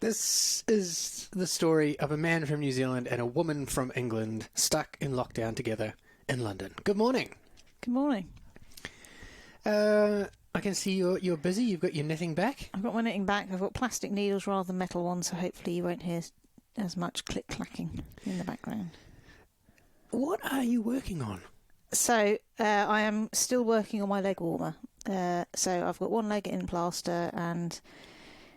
This is the story of a man from New Zealand and a woman from England stuck in lockdown together in London. Good morning. Good morning. I can see you're busy. You've got your knitting back. I've got my knitting back. I've got plastic needles rather than metal ones, so hopefully you won't hear as much click-clacking in the background. What are you working on? So I am still working on my leg warmer. So I've got one leg in plaster, and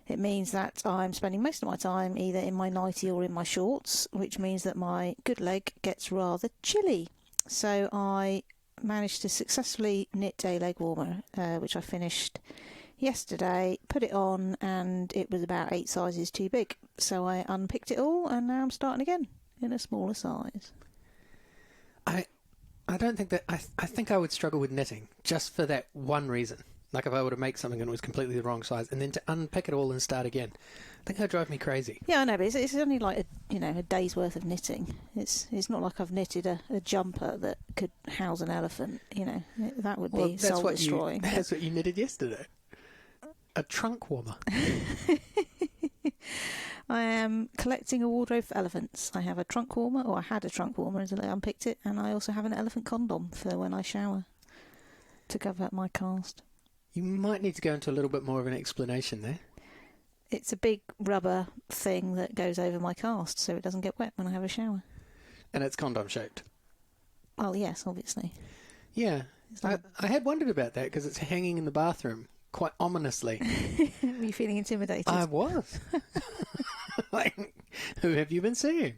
it means that I'm spending most of my time either in my nightie or in my shorts, which means that my good leg gets rather chilly. So I managed to successfully knit a leg warmer, which I finished yesterday, put it on, and it was about 8 sizes too big. So I unpicked it all, and now I'm starting again in a smaller size. I don't think that... I think I would struggle with knitting just for that one reason. Like if I were to make something and it was completely the wrong size, and then to unpick it all and start again. I think that would drive me crazy. Yeah, I know, but it's only like a day's worth of knitting. It's not like I've knitted a jumper that could house an elephant. That would be soul destroying. That's what you knitted yesterday. A trunk warmer. I am collecting a wardrobe for elephants. I have a trunk warmer, or I had a trunk warmer until I unpicked it, and I also have an elephant condom for when I shower to cover up my cast. You might need to go into a little bit more of an explanation there. It's a big rubber thing that goes over my cast so it doesn't get wet when I have a shower. And it's condom shaped. Well, yes, obviously. Yeah. I had wondered about that because it's hanging in the bathroom quite ominously. Were you feeling intimidated? I was. Like, who have you been seeing?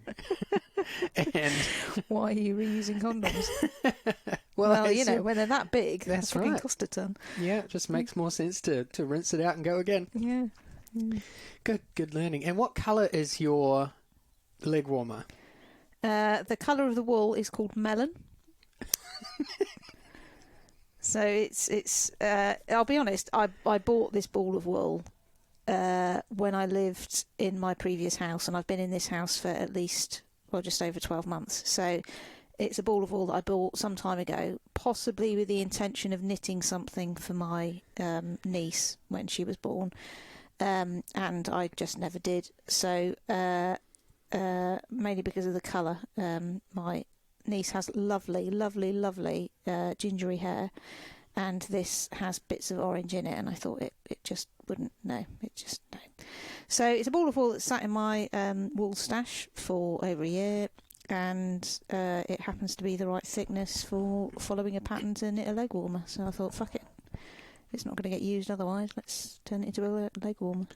And why are you reusing condoms? well, when they're that big, that's fucking right. cost a ton. Yeah, it just makes more sense to rinse it out and go again. Yeah. Good learning. And what colour is your leg warmer? The colour of the wool is called melon. So it's. I'll be honest. I bought this ball of wool when I lived in my previous house, and I've been in this house for at least just over 12 months. So it's a ball of wool that I bought some time ago, possibly with the intention of knitting something for my niece when she was born, and I just never did. So mainly because of the colour. My niece has lovely gingery hair, and this has bits of orange in it, and I thought it just wouldn't. No. So it's a ball of wool that sat in my wool stash for over a year, and it happens to be the right thickness for following a pattern to knit a leg warmer. So I thought, fuck it, it's not going to get used otherwise, let's turn it into a leg warmer.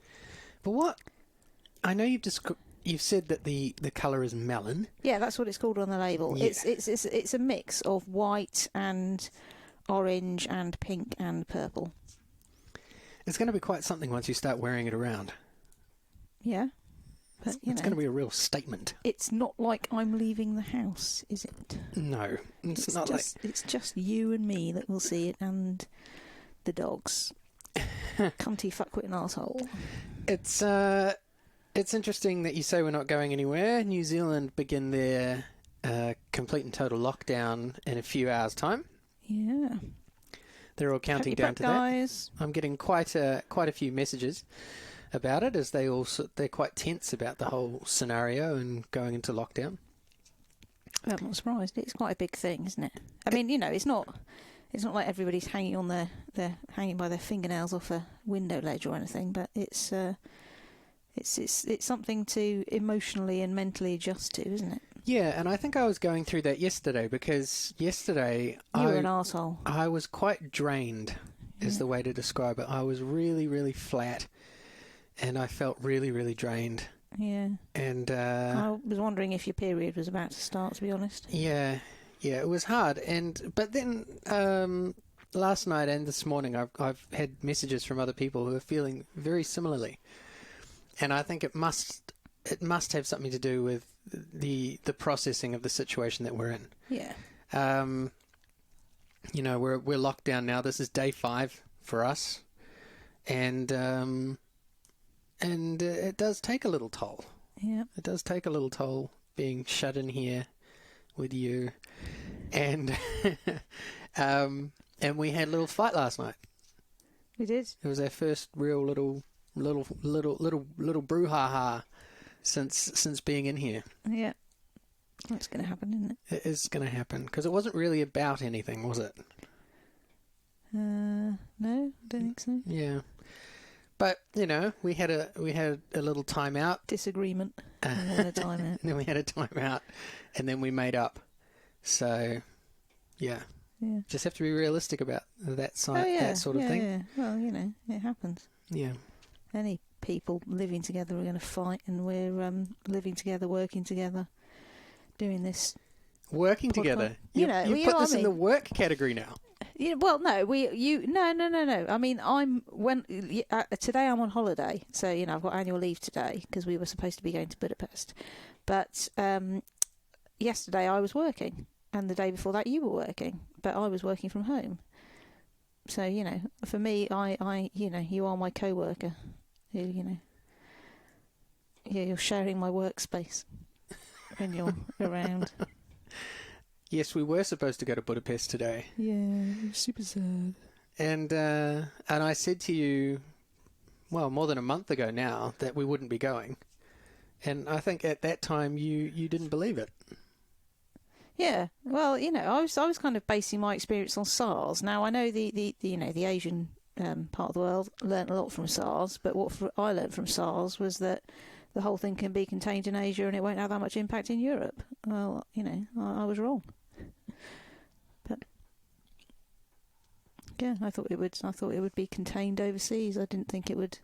But what... I know you've said that the colour is melon. Yeah, that's what it's called on the label. Yeah. It's a mix of white and orange and pink and purple. It's going to be quite something once you start wearing it around. Yeah. But, it's going to be a real statement. It's not like I'm leaving the house, is it? No. It's not It's just you and me that will see it, and the dogs. Cunty fuckwit arsehole. It's interesting that you say we're not going anywhere. New Zealand begin their complete and total lockdown in a few hours' time. Yeah. They're all counting down to guys. that. I'm getting quite a few messages about it, as they're quite tense about the whole scenario and going into lockdown. I'm not surprised. It's quite a big thing, isn't it? I mean, it's not like everybody's hanging on they're hanging by their fingernails off a window ledge or anything, but it's something to emotionally and mentally adjust to, isn't it? Yeah, and I think I was going through that yesterday, because yesterday you were an arsehole. I was quite drained, is the way to describe it. I was really, really flat, and I felt really, really drained. Yeah. And I was wondering if your period was about to start, to be honest. Yeah, it was hard. But then last night and this morning, I've had messages from other people who are feeling very similarly, and I think it must have something to do with the processing of the situation that we're in. Yeah. We're locked down now. This is day 5 for us, and it does take a little toll. Yeah. It does take a little toll being shut in here with you, and and we had a little fight last night. We did. It was our first real little little brouhaha since being in here. Yeah. That's going to happen, isn't it? It is going to happen because it wasn't really about anything, was it? No, I don't think so. Yeah, but we had a little time out, Disagreement, and then a time out. and then we had a time out, and then we made up. So, yeah, just have to be realistic about that sort of thing. Yeah. Well, it happens. Yeah. Any people living together are going to fight, and we're living together, working together, doing this. Working together. You put this in the work category now. Well, no, no. I mean, today I'm on holiday, so I've got annual leave today because we were supposed to be going to Budapest, but yesterday I was working, and the day before that you were working, but I was working from home. So for me, I you are my co-worker. You're sharing my workspace when you're around. Yes, we were supposed to go to Budapest today. Yeah, super sad. And I said to you, well, more than a month ago now, that we wouldn't be going. And I think at that time you didn't believe it. Yeah, well, I was kind of basing my experience on SARS. Now I know the Asian part of the world learnt a lot from SARS, but what I learnt from SARS was that the whole thing can be contained in Asia and it won't have that much impact in Europe. Well, I was wrong. But yeah, I thought it would be contained overseas. I didn't think it would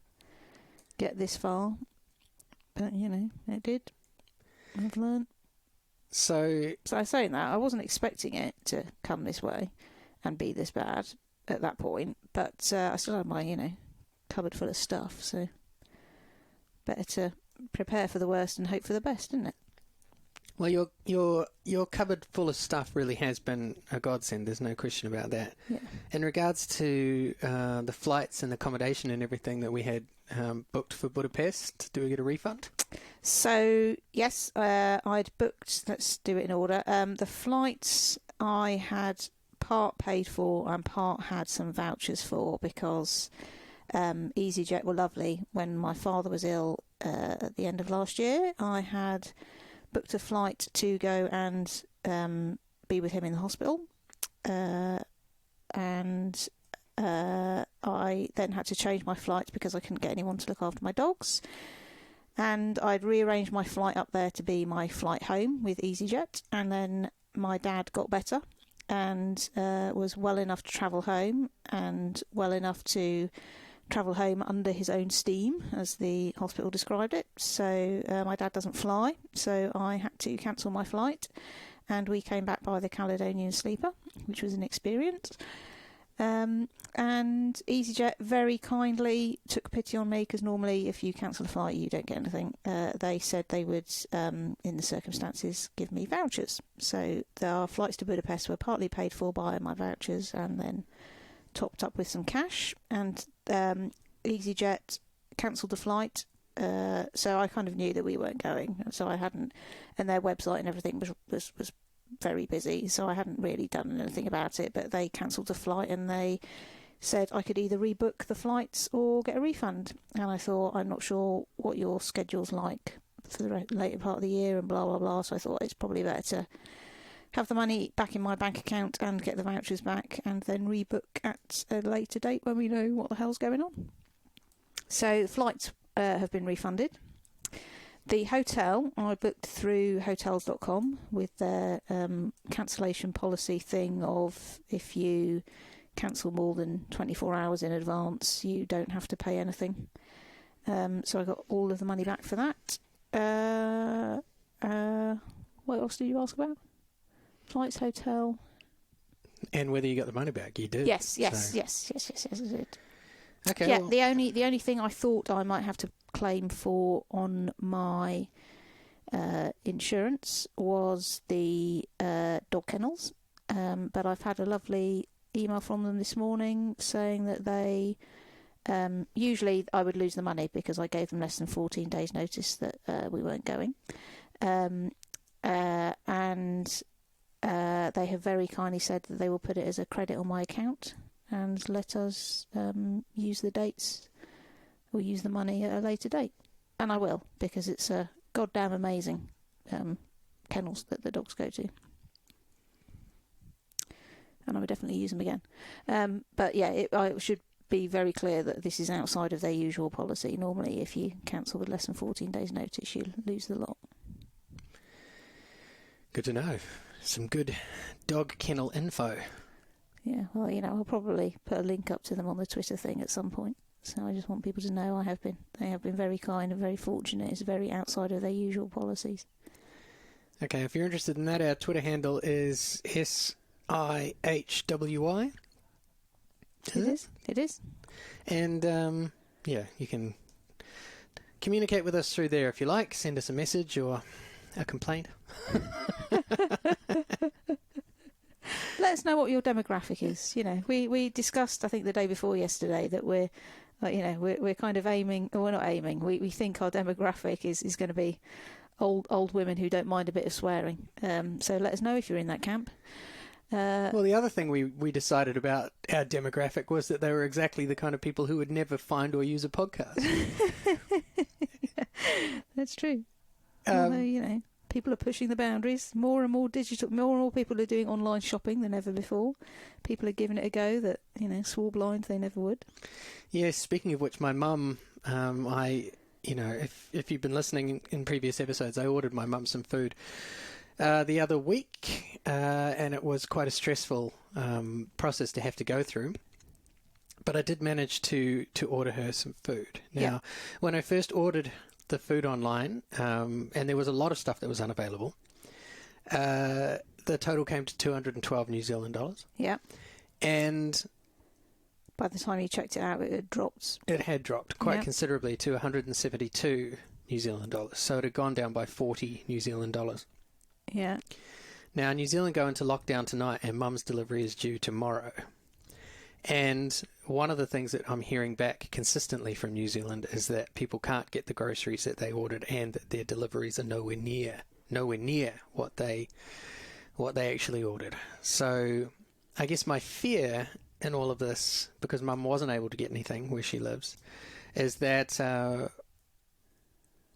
get this far. But it did. I've learnt. So saying that, I wasn't expecting it to come this way and be this bad at that point. But I still had my cupboard full of stuff. So better to prepare for the worst and hope for the best, isn't it? Well, your cupboard full of stuff really has been a godsend. There's no question about that. Yeah. In regards to the flights and accommodation and everything that we had booked for Budapest, do we get a refund? So yes, I'd booked. Let's do it in order. The flights I had part paid for and part had some vouchers for because EasyJet were lovely. When my father was ill at the end of last year, I had booked a flight to go and be with him in the hospital, and I then had to change my flight because I couldn't get anyone to look after my dogs. And I'd rearranged my flight up there to be my flight home with EasyJet. And then my dad got better and was well enough to travel home and well enough to travel home under his own steam, as the hospital described it. So my dad doesn't fly, so I had to cancel my flight. And we came back by the Caledonian Sleeper, which was an experience. And EasyJet very kindly took pity on me because normally if you cancel a flight you don't get anything. They said they would, in the circumstances, give me vouchers. So our flights to Budapest were partly paid for by my vouchers and then topped up with some cash. And EasyJet cancelled the flight, so I kind of knew that we weren't going. So I hadn't, and their website and everything was very busy, so I hadn't really done anything about it. But they cancelled the flight and they said I could either rebook the flights or get a refund. And I thought, I'm not sure what your schedule's like for the later part of the year and blah blah blah. So I thought it's probably better to have the money back in my bank account and get the vouchers back and then rebook at a later date when we know what the hell's going on. So flights have been refunded. The hotel I booked through hotels.com with their cancellation policy thing of if you cancel more than 24 hours in advance, you don't have to pay anything. So I got all of the money back for that. What else did you ask about? Flights, hotel. And whether you got the money back, you did. Yes, I did. Okay. Yeah, well, the only thing I thought I might have to claim for on my insurance was the dog kennels, but I've had a lovely email from them this morning saying that they usually I would lose the money because I gave them less than 14 days notice that we weren't going, and they have very kindly said that they will put it as a credit on my account and let us use the dates or use the money at a later date. And I will, because it's a goddamn amazing kennels that the dogs go to. And I would definitely use them again. But yeah, I should be very clear that this is outside of their usual policy. Normally, if you cancel with less than 14 days' notice, you lose the lot. Good to know. Some good dog kennel info. Yeah, well, I'll probably put a link up to them on the Twitter thing at some point. So I just want people to know they have been very kind and very fortunate. It's very outside of their usual policies. Okay, if you're interested in that, our Twitter handle is SIHWI. It is. And, you can communicate with us through there if you like. Send us a message or a complaint. Let us know what your demographic is. We discussed, I think, the day before yesterday that we're kind of aiming, or we're not aiming. We think our demographic is going to be old women who don't mind a bit of swearing. So let us know if you're in that camp. Well, the other thing we decided about our demographic was that they were exactly the kind of people who would never find or use a podcast. That's true. Although, people are pushing the boundaries. More and more digital. More and more people are doing online shopping than ever before. People are giving it a go that, swore blind they never would. Yes, speaking of which, my mum, if you've been listening in previous episodes, I ordered my mum some food the other week, and it was quite a stressful process to have to go through. But I did manage to order her some food. Now, when I first ordered the food online, and there was a lot of stuff that was unavailable, the total came to 212 New Zealand dollars. Yeah. And by the time you checked it out, it had dropped. It had dropped quite considerably to 172 New Zealand dollars. So it had gone down by 40 New Zealand dollars. Yeah. Now, New Zealand go into lockdown tonight, and Mum's delivery is due tomorrow. And one of the things that I'm hearing back consistently from New Zealand is that people can't get the groceries that they ordered, and that their deliveries are nowhere near what they actually ordered. So I guess my fear in all of this, because Mum wasn't able to get anything where she lives, is that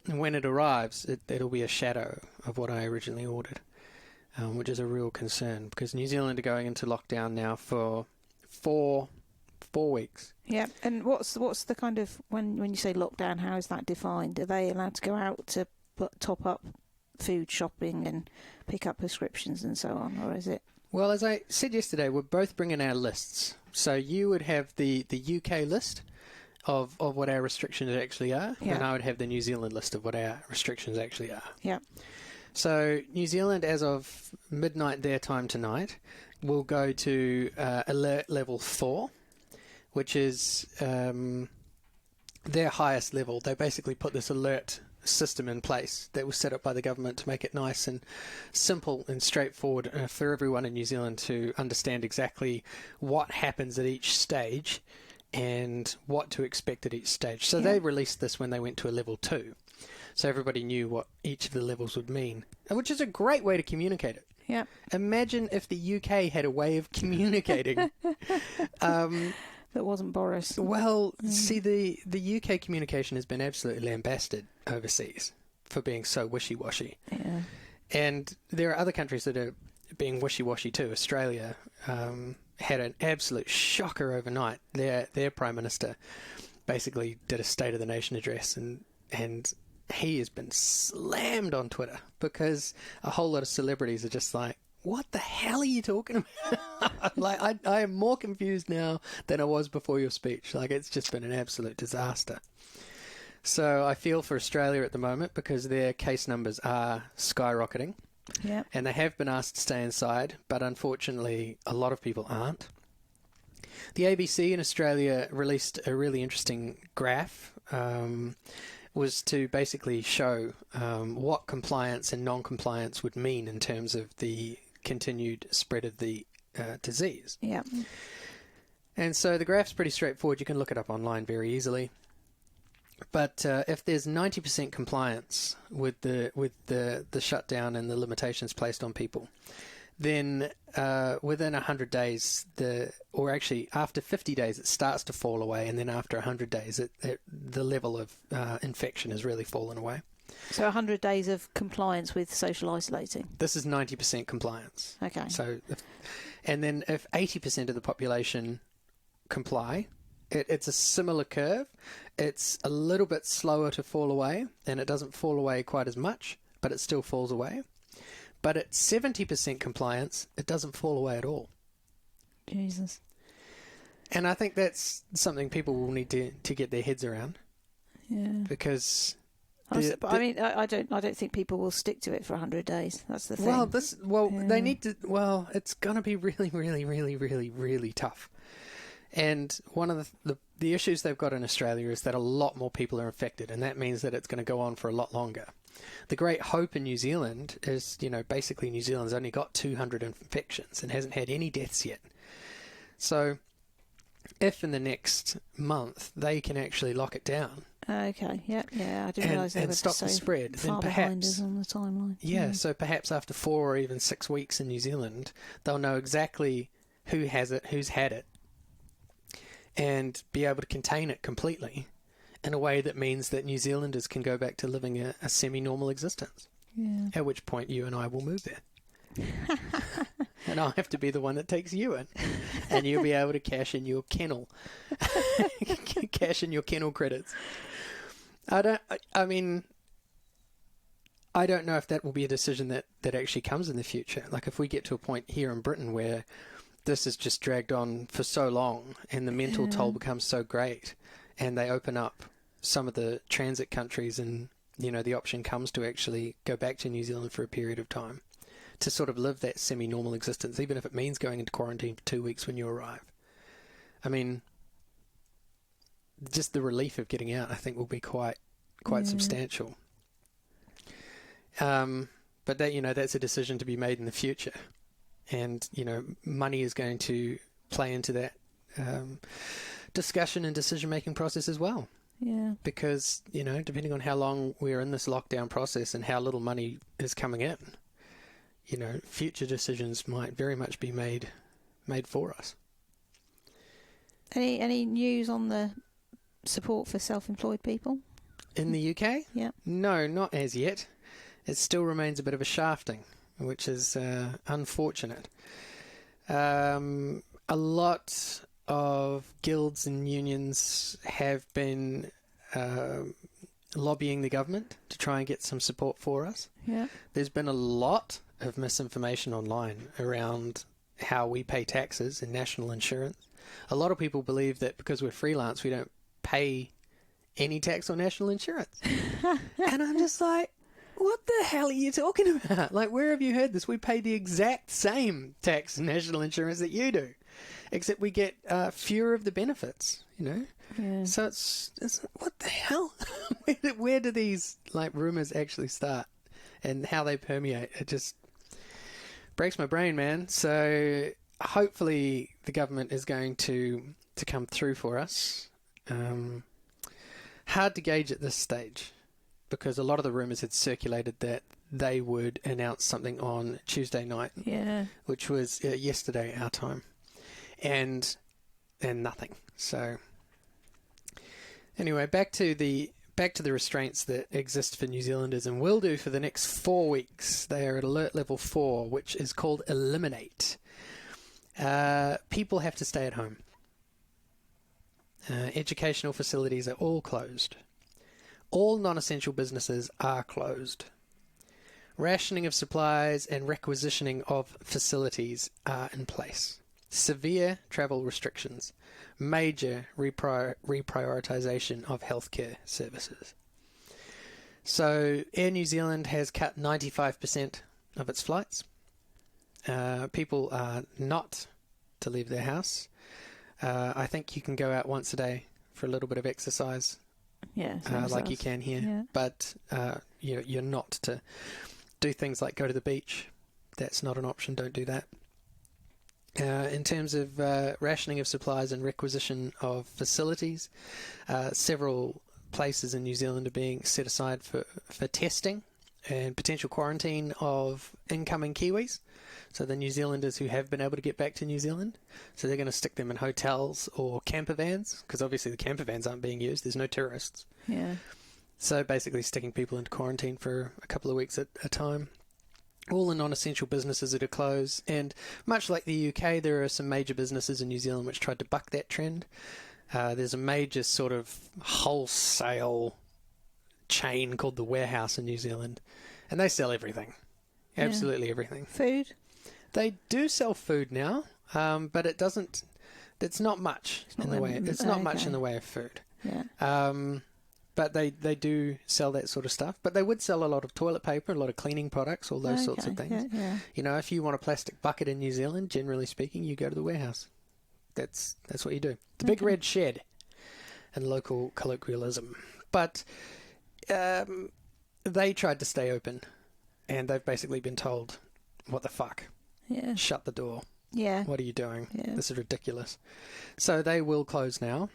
when it arrives, it'll be a shadow of what I originally ordered, which is a real concern, because New Zealand are going into lockdown now for 4 weeks. Yeah, and what's the kind of, when you say lockdown, how is that defined? Are they allowed to go out to top up food shopping and pick up prescriptions and so on, or is it? Well, as I said yesterday, we're both bringing our lists. So you would have the UK list of what our restrictions actually are, and I would have the New Zealand list of what our restrictions actually are. Yeah. So New Zealand, as of midnight their time tonight, will go to alert level 4, which is their highest level. They basically put this alert system in place that was set up by the government to make it nice and simple and straightforward for everyone in New Zealand to understand exactly what happens at each stage and what to expect at each stage. So they released this when they went to a level 2. So everybody knew what each of the levels would mean, which is a great way to communicate it. Yeah. Imagine if the UK had a way of communicating. That wasn't Boris. Well, see, the UK communication has been absolutely lambasted overseas for being so wishy-washy. Yeah. And there are other countries that are being wishy-washy too. Australia had an absolute shocker overnight. Their Prime Minister basically did a State of the Nation address, and he has been slammed on Twitter because a whole lot of celebrities are just like, what the hell are you talking about? Like, I am more confused now than I was before your speech. Like, it's just been an absolute disaster. So I feel for Australia at the moment because their case numbers are skyrocketing. Yeah. And they have been asked to stay inside, but unfortunately a lot of people aren't. The ABC in Australia released a really interesting graph, was to basically show what compliance and non-compliance would mean in terms of the continued spread of the disease. Yeah. And so the graph's pretty straightforward. You can look it up online very easily. But if there's 90% compliance with the shutdown and the limitations placed on people, then within 100 days, or actually after 50 days, it starts to fall away, and then after 100 days, the level of infection has really fallen away. So 100 days of compliance with social isolating. This is 90% compliance. Okay. So, and then if 80% of the population comply, it's a similar curve. It's a little bit slower to fall away, and it doesn't fall away quite as much, but it still falls away. But at 70% compliance, it doesn't fall away at all. Jesus. And I think that's something people will need to get their heads around. Yeah. Because I mean, I don't think people will stick to it for 100 days. That's the thing. They need to. Well, it's gonna be really, really, really, really, really tough. And one of the issues they've got in Australia is that a lot more people are infected, and that means that it's going to go on for a lot longer. The great hope in New Zealand is, basically New Zealand's only got 200 infections and hasn't had any deaths yet. So if in the next month they can actually lock it down. Okay, yeah, I didn't realise they were stop the spread, then behind us on the timeline. Yeah, so perhaps after 4 or even 6 weeks in New Zealand, they'll know exactly who has it, who's had it, and be able to contain it completely in a way that means that New Zealanders can go back to living a semi-normal existence. Yeah. At which point you and I will move there. And I'll have to be the one that takes you in. And you'll be able to cash in your kennel. Cash in your kennel credits. I don't know if that will be a decision that actually comes in the future. Like if we get to a point here in Britain where this is just dragged on for so long and the mental toll becomes so great, and they open up some of the transit countries, and the option comes to actually go back to New Zealand for a period of time to sort of live that semi-normal existence, even if it means going into quarantine for 2 weeks when you arrive. I mean, just the relief of getting out, I think, will be quite substantial. But that that's a decision to be made in the future. And, money is going to play into that discussion and decision-making process as well. Yeah. Because, depending on how long we're in this lockdown process and how little money is coming in, future decisions might very much be made for us. Any news on the support for self-employed people? In the UK? Yeah. No, not as yet. It still remains a bit of a shafting, which is unfortunate. A lot of guilds and unions have been lobbying the government to try and get some support for us. Yeah. There's been a lot of misinformation online around how we pay taxes and national insurance. A lot of people believe that because we're freelance, we don't pay any tax or national insurance. And I'm just like, what the hell are you talking about? Like, where have you heard this? We pay the exact same tax and national insurance that you do, except we get fewer of the benefits, Yeah. So it's what the hell? where do these rumors actually start, and how they permeate? It just breaks my brain, man. So hopefully the government is going to come through for us. Hard to gauge at this stage, because a lot of the rumours had circulated that they would announce something on Tuesday night, which was yesterday our time, and nothing. So anyway, back to the restraints that exist for New Zealanders and will do for the next 4 weeks. They are at alert level 4, which is called Eliminate. People have to stay at home. Educational facilities are all closed. All non-essential businesses are closed. Rationing of supplies and requisitioning of facilities are in place. Severe travel restrictions. Major reprioritisation of healthcare services. So Air New Zealand has cut 95% of its flights. People are not to leave their house. I think you can go out once a day for a little bit of exercise. Yeah, like you can here. Yeah. But you're not to do things like go to the beach. That's not an option. Don't do that. In terms of rationing of supplies and requisition of facilities, several places in New Zealand are being set aside for testing and potential quarantine of incoming Kiwis. So the New Zealanders who have been able to get back to New Zealand. So they're going to stick them in hotels or camper vans, because obviously the camper vans aren't being used. There's no tourists. Yeah. So basically sticking people into quarantine for a couple of weeks at a time. All the non-essential businesses that are closed. And much like the UK, there are some major businesses in New Zealand which tried to buck that trend. There's a major sort of wholesale chain called The Warehouse in New Zealand. And they sell everything. Absolutely everything. Food? They do sell food now, but it doesn't... It's not much in the way... It's not much in the way of food. Yeah. But they do sell that sort of stuff. But they would sell a lot of toilet paper, a lot of cleaning products, all those sorts of things. Yeah. You know, if you want a plastic bucket in New Zealand, generally speaking, you go to The Warehouse. That's what you do. The Big Red Shed, in local colloquialism. But they tried to stay open, and they've basically been told, what the fuck? Yeah. Shut the door. Yeah. What are you doing? Yeah. This is ridiculous. So they will close now.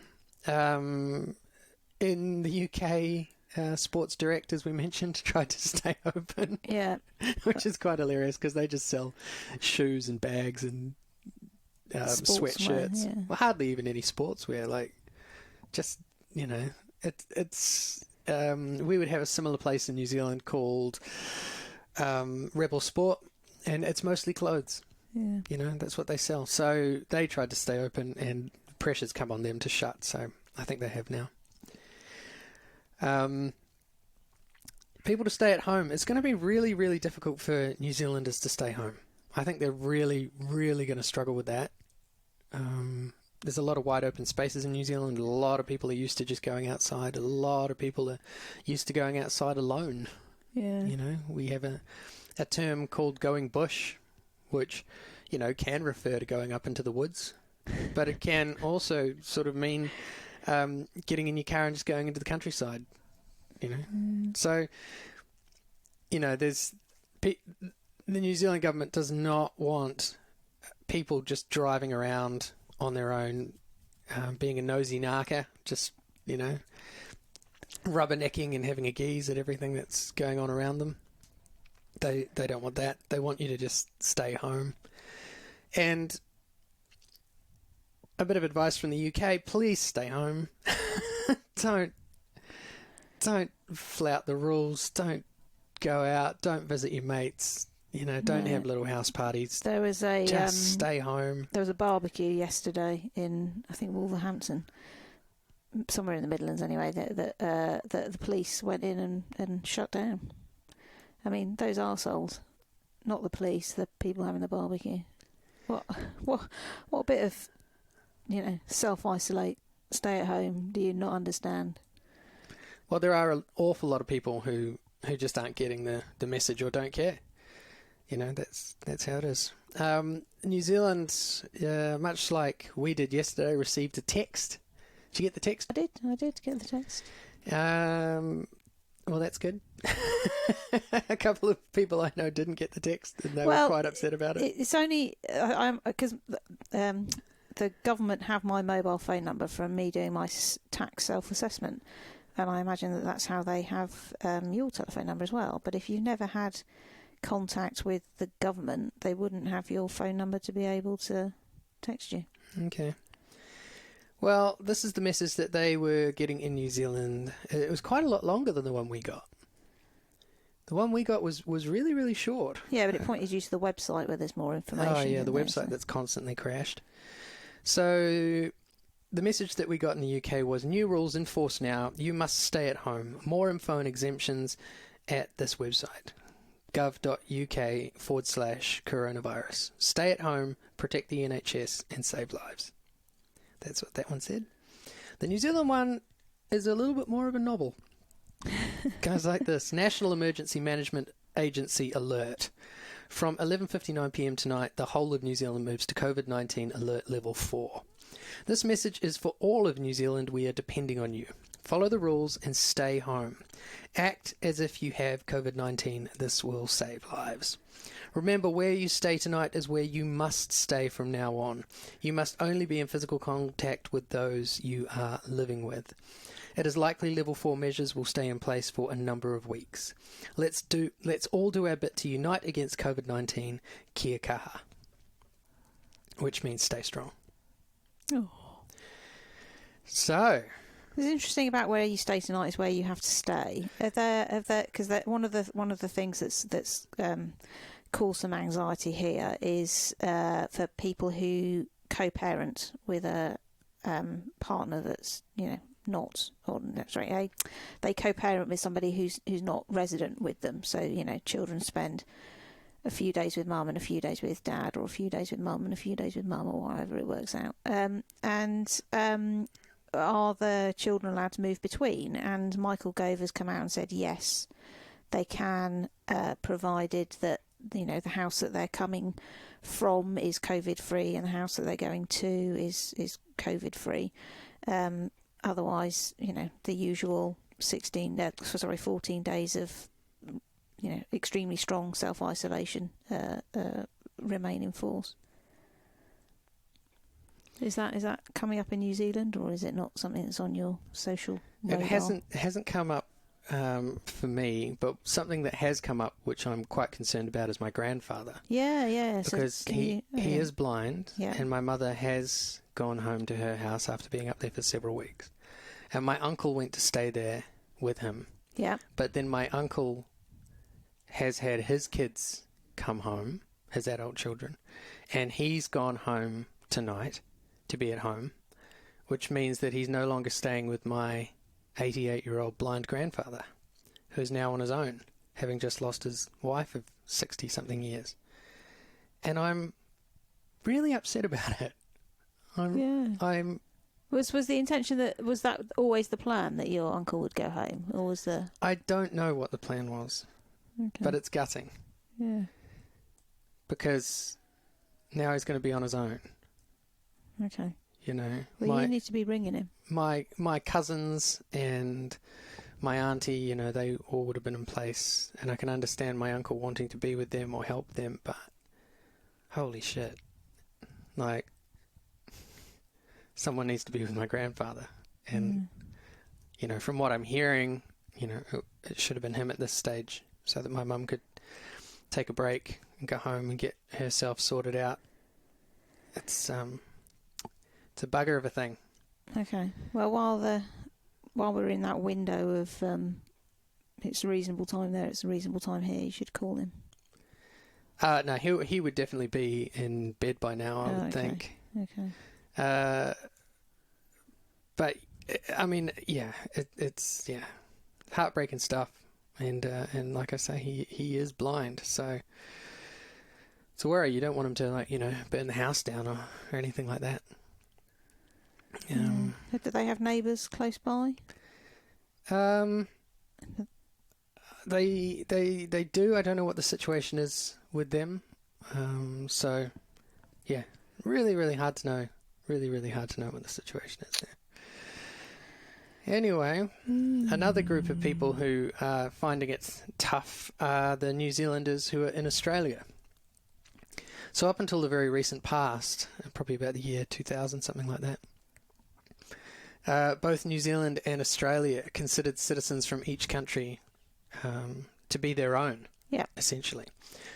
In the UK, Sports Direct, as we mentioned, tried to stay open. Yeah. Which is quite hilarious because they just sell shoes and bags and sweatshirts. Yeah. Well, hardly even any sportswear. Like, just, you know, it's we would have a similar place in New Zealand called Rebel Sport, and it's mostly clothes. Yeah. You know, that's what they sell. So they tried to stay open, and pressure's come on them to shut. So I think they have now. People to stay at home. It's going to be really, really difficult for New Zealanders to stay home. I think they're really, really going to struggle with that. There's a lot of wide open spaces in New Zealand. A lot of people are used to just going outside. A lot of people are used to going outside alone. Yeah. You know, we have a term called going bush, which, you know, can refer to going up into the woods, but it can also sort of mean getting in your car and just going into the countryside, you know. So, you know, the New Zealand government does not want people just driving around on their own, being a nosy narker, just, you know, rubbernecking and having a geeze at everything that's going on around them. They don't want that. They want you to just stay home. And a bit of advice from the UK, please stay home. Don't flout the rules. Don't go out. Don't visit your mates. You know, don't have little house parties. There was a just stay home. There was a barbecue yesterday in, I think, Wolverhampton, somewhere in the Midlands anyway, that the police went in and shut down. I mean, those arseholes, not the police, the people having the barbecue. What bit of, you know, self-isolate, stay at home do you not understand? Well, there are an awful lot of people who just aren't getting the message or don't care. You know, that's how it is. New Zealand, much like we did yesterday, received a text. Did you get the text? I did get the text. Well, that's good. A couple of people I know didn't get the text, and they were quite upset about it. It's only because the government have my mobile phone number from me doing my tax self-assessment, and I imagine that's how they have your telephone number as well. But if you've never had contact with the government, they wouldn't have your phone number to be able to text you. Okay. Well, this is the message that they were getting in New Zealand. It was quite a lot longer than the one we got. The one we got was really, really short. Yeah, but it pointed you to the website where there's more information. Oh, yeah, the website that's constantly crashed. So the message that we got in the UK was, new rules in force now. You must stay at home. More info and exemptions at this website, gov.uk/coronavirus. Stay at home, protect the NHS and save lives. That's what that one said. The New Zealand one is a little bit more of a novel. Goes like this. National Emergency Management Agency alert. From 11:59pm tonight, the whole of New Zealand moves to COVID-19 alert level 4. This message is for all of New Zealand. We are depending on you. Follow the rules and stay home. Act as if you have COVID-19. This will save lives. Remember, where you stay tonight is where you must stay from now on. You must only be in physical contact with those you are living with. It is likely level 4 measures will stay in place for a number of weeks. Let's all do our bit to unite against COVID-19. Kia kaha. Which means stay strong. Oh. So, What's interesting about where you stay tonight is where you have to stay. Because one of the things that's caused some anxiety here is for people who co-parent with a partner that's not, or sorry, they co-parent with somebody who's not resident with them. So children spend a few days with mum and a few days with dad, or a few days with mum and a few days with mum, or however it works out. Are the children allowed to move between? And Michael Gove has come out and said yes, they can, provided that the house that they're coming from is COVID free and the house that they're going to is COVID free. Otherwise, the usual 14 days of extremely strong self-isolation remain in force. Is that coming up in New Zealand, or is it not something that's on your social radar? it hasn't come up for me, but something that has come up, which I'm quite concerned about, is my grandfather. Yeah. Because So he is blind, Yeah. and my mother has gone home to her house after being up there for several weeks. And my uncle went to stay there with him. Yeah. But then my uncle has had his kids come home, his adult children, and he's gone home tonight to be at home, which means that he's no longer staying with my 88-year-old blind grandfather, who's now on his own, having just lost his wife of 60-something years. And I'm really upset about it. Was the intention was that always the plan, that your uncle would go home, or was the? I don't know what the plan was, but it's gutting. Yeah. Because now he's going to be on his own. Okay. Well, you need to be ringing him. My cousins and my auntie, they all would have been in place, and I can understand my uncle wanting to be with them or help them, but holy shit. Like, someone needs to be with my grandfather. And, from what I'm hearing, it should have been him at this stage, so that my mum could take a break and go home and get herself sorted out. It's a bugger of a thing. Okay. Well, while we're in that window of it's a reasonable time there, it's a reasonable time here, you should call him. No, he would definitely be in bed by now, I would think. Okay. But I mean, it's heartbreaking stuff, and like I say, he is blind, so it's a worry. You don't want him to burn the house down or anything like that. Do they have neighbours close by? They do. I don't know what the situation is with them. So yeah, really, really hard to know. Really, really hard to know what the situation is there. Anyway, another group of people who are finding it tough are the New Zealanders who are in Australia. So up until the very recent past, probably about the year 2000, something like that, both New Zealand and Australia considered citizens from each country to be their own, essentially.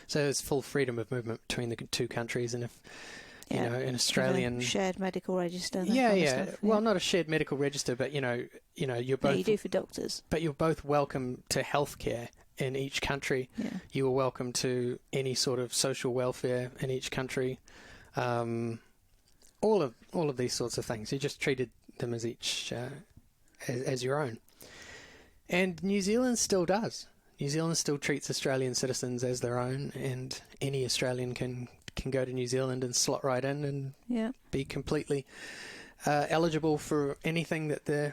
So there's full freedom of movement between the two countries, and if an Australian shared medical register. Well, not a shared medical register, but you're both. You do for doctors, but you're both welcome to healthcare in each country. Yeah. You are welcome to any sort of social welfare in each country. All of these sorts of things. You just treated them as each as your own. And New Zealand still does. New Zealand still treats Australian citizens as their own, and any Australian can go to New Zealand and slot right in and be completely eligible for anything that the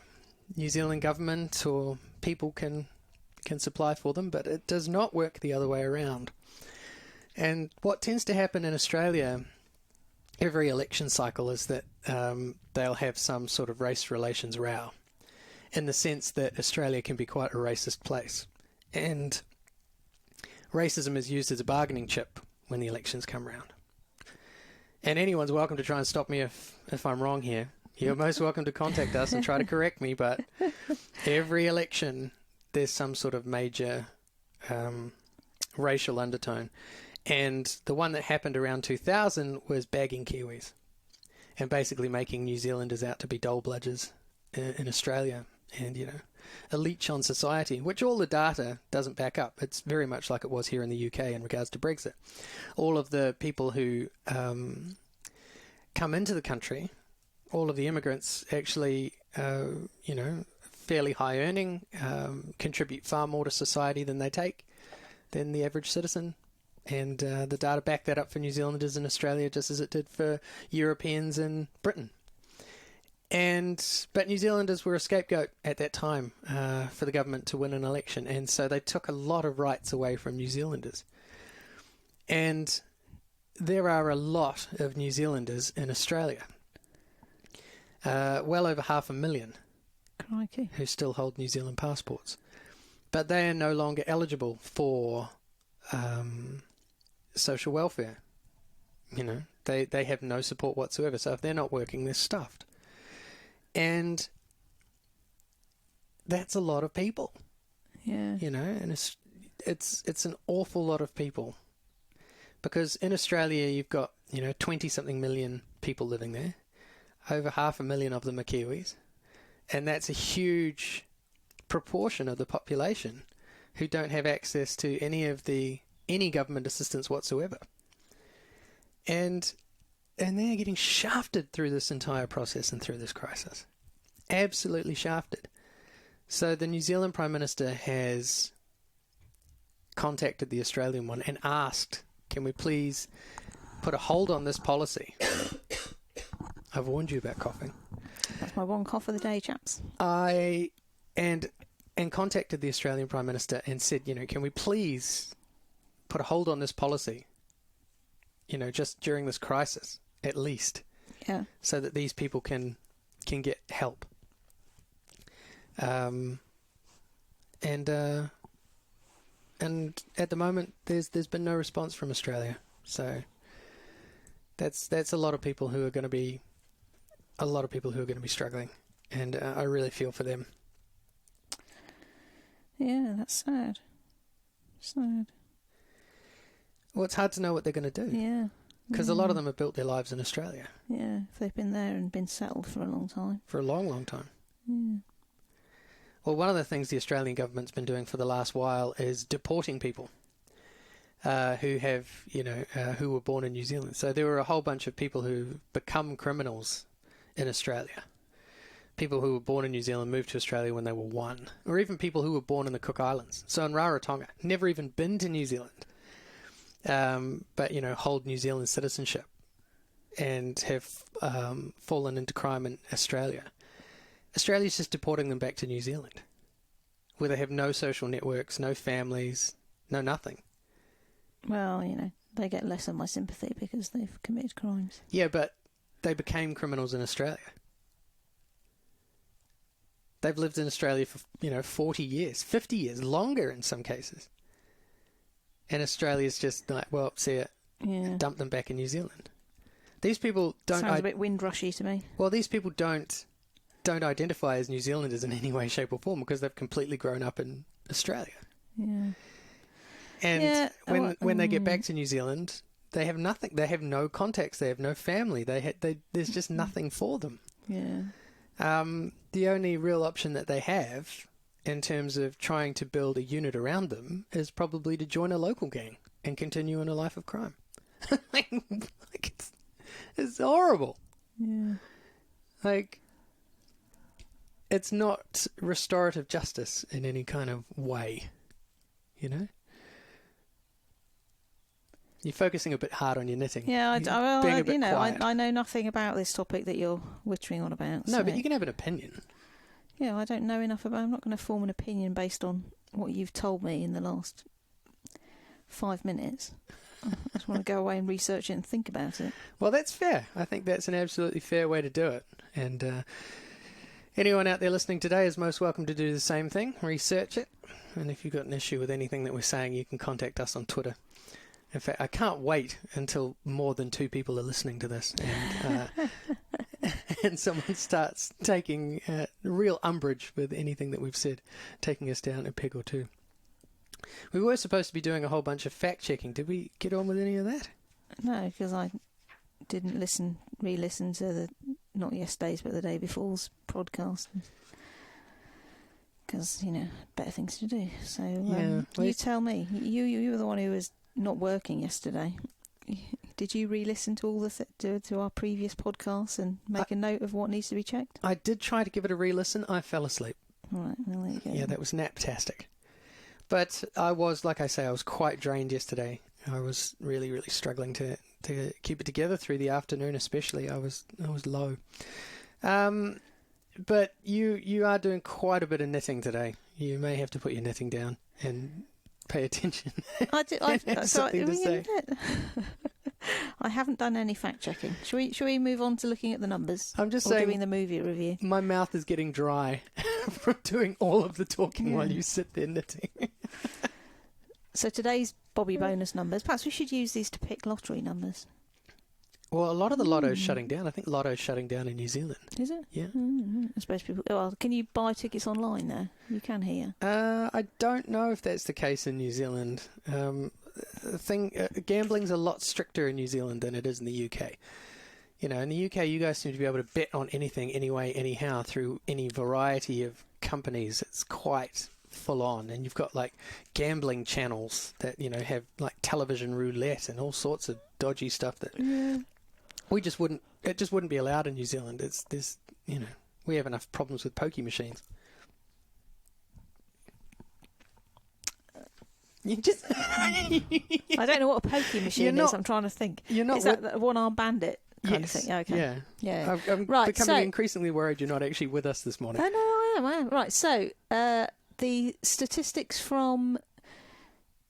New Zealand government or people can supply for them, but it does not work the other way around. And what tends to happen in Australia every election cycle is that they'll have some sort of race relations row, in the sense that Australia can be quite a racist place. And racism is used as a bargaining chip when the elections come round. And anyone's welcome to try and stop me if I'm wrong here, You're most welcome to contact us and try to correct me, but every election there's some sort of major racial undertone. And the one that happened around 2000 was bagging Kiwis and basically making New Zealanders out to be dole bludgers in Australia and, a leech on society, which all the data doesn't back up. It's very much like it was here in the UK in regards to Brexit. All of the people who come into the country, all of the immigrants actually, fairly high earning, contribute far more to society than the average citizen. And the data back that up for New Zealanders in Australia just as it did for Europeans in Britain. But New Zealanders were a scapegoat at that time for the government to win an election, and so they took a lot of rights away from New Zealanders. And there are a lot of New Zealanders in Australia, well over 500,000, Crikey. who still hold New Zealand passports. But they are no longer eligible for social welfare. They have no support whatsoever, so if they're not working, they're stuffed. And that's a lot of people. Yeah. And it's an awful lot of people. Because in Australia you've got, 20-something million people living there. Over 500,000 of them are Kiwis. And that's a huge proportion of the population who don't have access to any government assistance whatsoever. And they're getting shafted through this entire process and through this crisis. Absolutely shafted. So the New Zealand Prime Minister has contacted the Australian one and asked, can we please put a hold on this policy? I've warned you about coughing. That's my one cough of the day, chaps. And contacted the Australian Prime Minister and said, can we please put a hold on this policy, just during this crisis, at least, so that these people can get help. And at the moment, there's been no response from Australia. So that's a lot of people who are going to be struggling, and I really feel for them. Yeah, that's sad. Sad. Well, it's hard to know what they're going to do. Yeah. Because a lot of them have built their lives in Australia. Yeah, if they've been there and been settled for a long time. For a long, long time. Yeah. Well, one of the things the Australian government's been doing for the last while is deporting people who have, who were born in New Zealand. So there were a whole bunch of people who become criminals in Australia. People who were born in New Zealand moved to Australia when they were 1. Or even people who were born in the Cook Islands. So in Rarotonga, never even been to New Zealand. But, hold New Zealand citizenship and have fallen into crime in Australia. Australia's just deporting them back to New Zealand, where they have no social networks, no families, no nothing. Well, they get less of my sympathy because they've committed crimes. Yeah, but they became criminals in Australia. They've lived in Australia for, 40 years, 50 years, longer in some cases. And Australia's just like, well, see it, dump them back in New Zealand. These people don't... Sounds a bit windrushy to me. Well, these people don't identify as New Zealanders in any way, shape or form because they've completely grown up in Australia. Yeah. And when they get back to New Zealand, they have nothing. They have no contacts. They have no family. There's just nothing for them. Yeah. The only real option that they have in terms of trying to build a unit around them is probably to join a local gang and continue in a life of crime. It's horrible. Yeah. It's not restorative justice in any kind of way, You're focusing a bit hard on your knitting. Yeah, I know nothing about this topic that you're wittering on about. No, so. but you can have an opinion. Yeah, I don't know enough about. I'm not going to form an opinion based on what you've told me in the last 5 minutes. I just want to go away and research it and think about it. Well, that's fair. I think that's an absolutely fair way to do it. And anyone out there listening today is most welcome to do the same thing. Research it. And if you've got an issue with anything that we're saying, you can contact us on Twitter. In fact, I can't wait until more than 2 people are listening to this. and someone starts taking real umbrage with anything that we've said, taking us down a peg or two. We were supposed to be doing a whole bunch of fact-checking. Did we get on with any of that? No, because I didn't re-listen to the, not yesterday's, but the day before's podcast. Because, better things to do. So, you tell me. You were the one who was not working yesterday. Did you re-listen to all to our previous podcasts and make a note of what needs to be checked? I did try to give it a re-listen. I fell asleep. All right, well, there you go. Yeah, that was naptastic. But I was, like I say, I was quite drained yesterday. I was really, really struggling to keep it together through the afternoon, especially. I was low. But you are doing quite a bit of knitting today. You may have to put your knitting down and pay attention. I haven't done any fact checking. Shall we move on to looking at the numbers? I'm just or saying, doing the movie review. My mouth is getting dry from doing all of the talking while you sit there knitting. So today's Bobby bonus numbers. Perhaps we should use these to pick lottery numbers. Well, a lot of the lotto's shutting down. I think lotto's shutting down in New Zealand. Is it? Yeah. I suppose people... Well, can you buy tickets online there? You can here. I don't know if that's the case in New Zealand. Gambling's a lot stricter in New Zealand than it is in the UK. In the UK, you guys seem to be able to bet on anything, anyway, anyhow, through any variety of companies. It's quite full on, and you've got like gambling channels that have like television roulette and all sorts of dodgy stuff that it just wouldn't be allowed in New Zealand. We have enough problems with pokie machines. You just I don't know what a pokie machine is. I'm trying to think. Is that the one-armed bandit kind of thing? Okay. Yeah. I'm becoming increasingly worried you're not actually with us this morning. Oh no, I am. Right. So the statistics from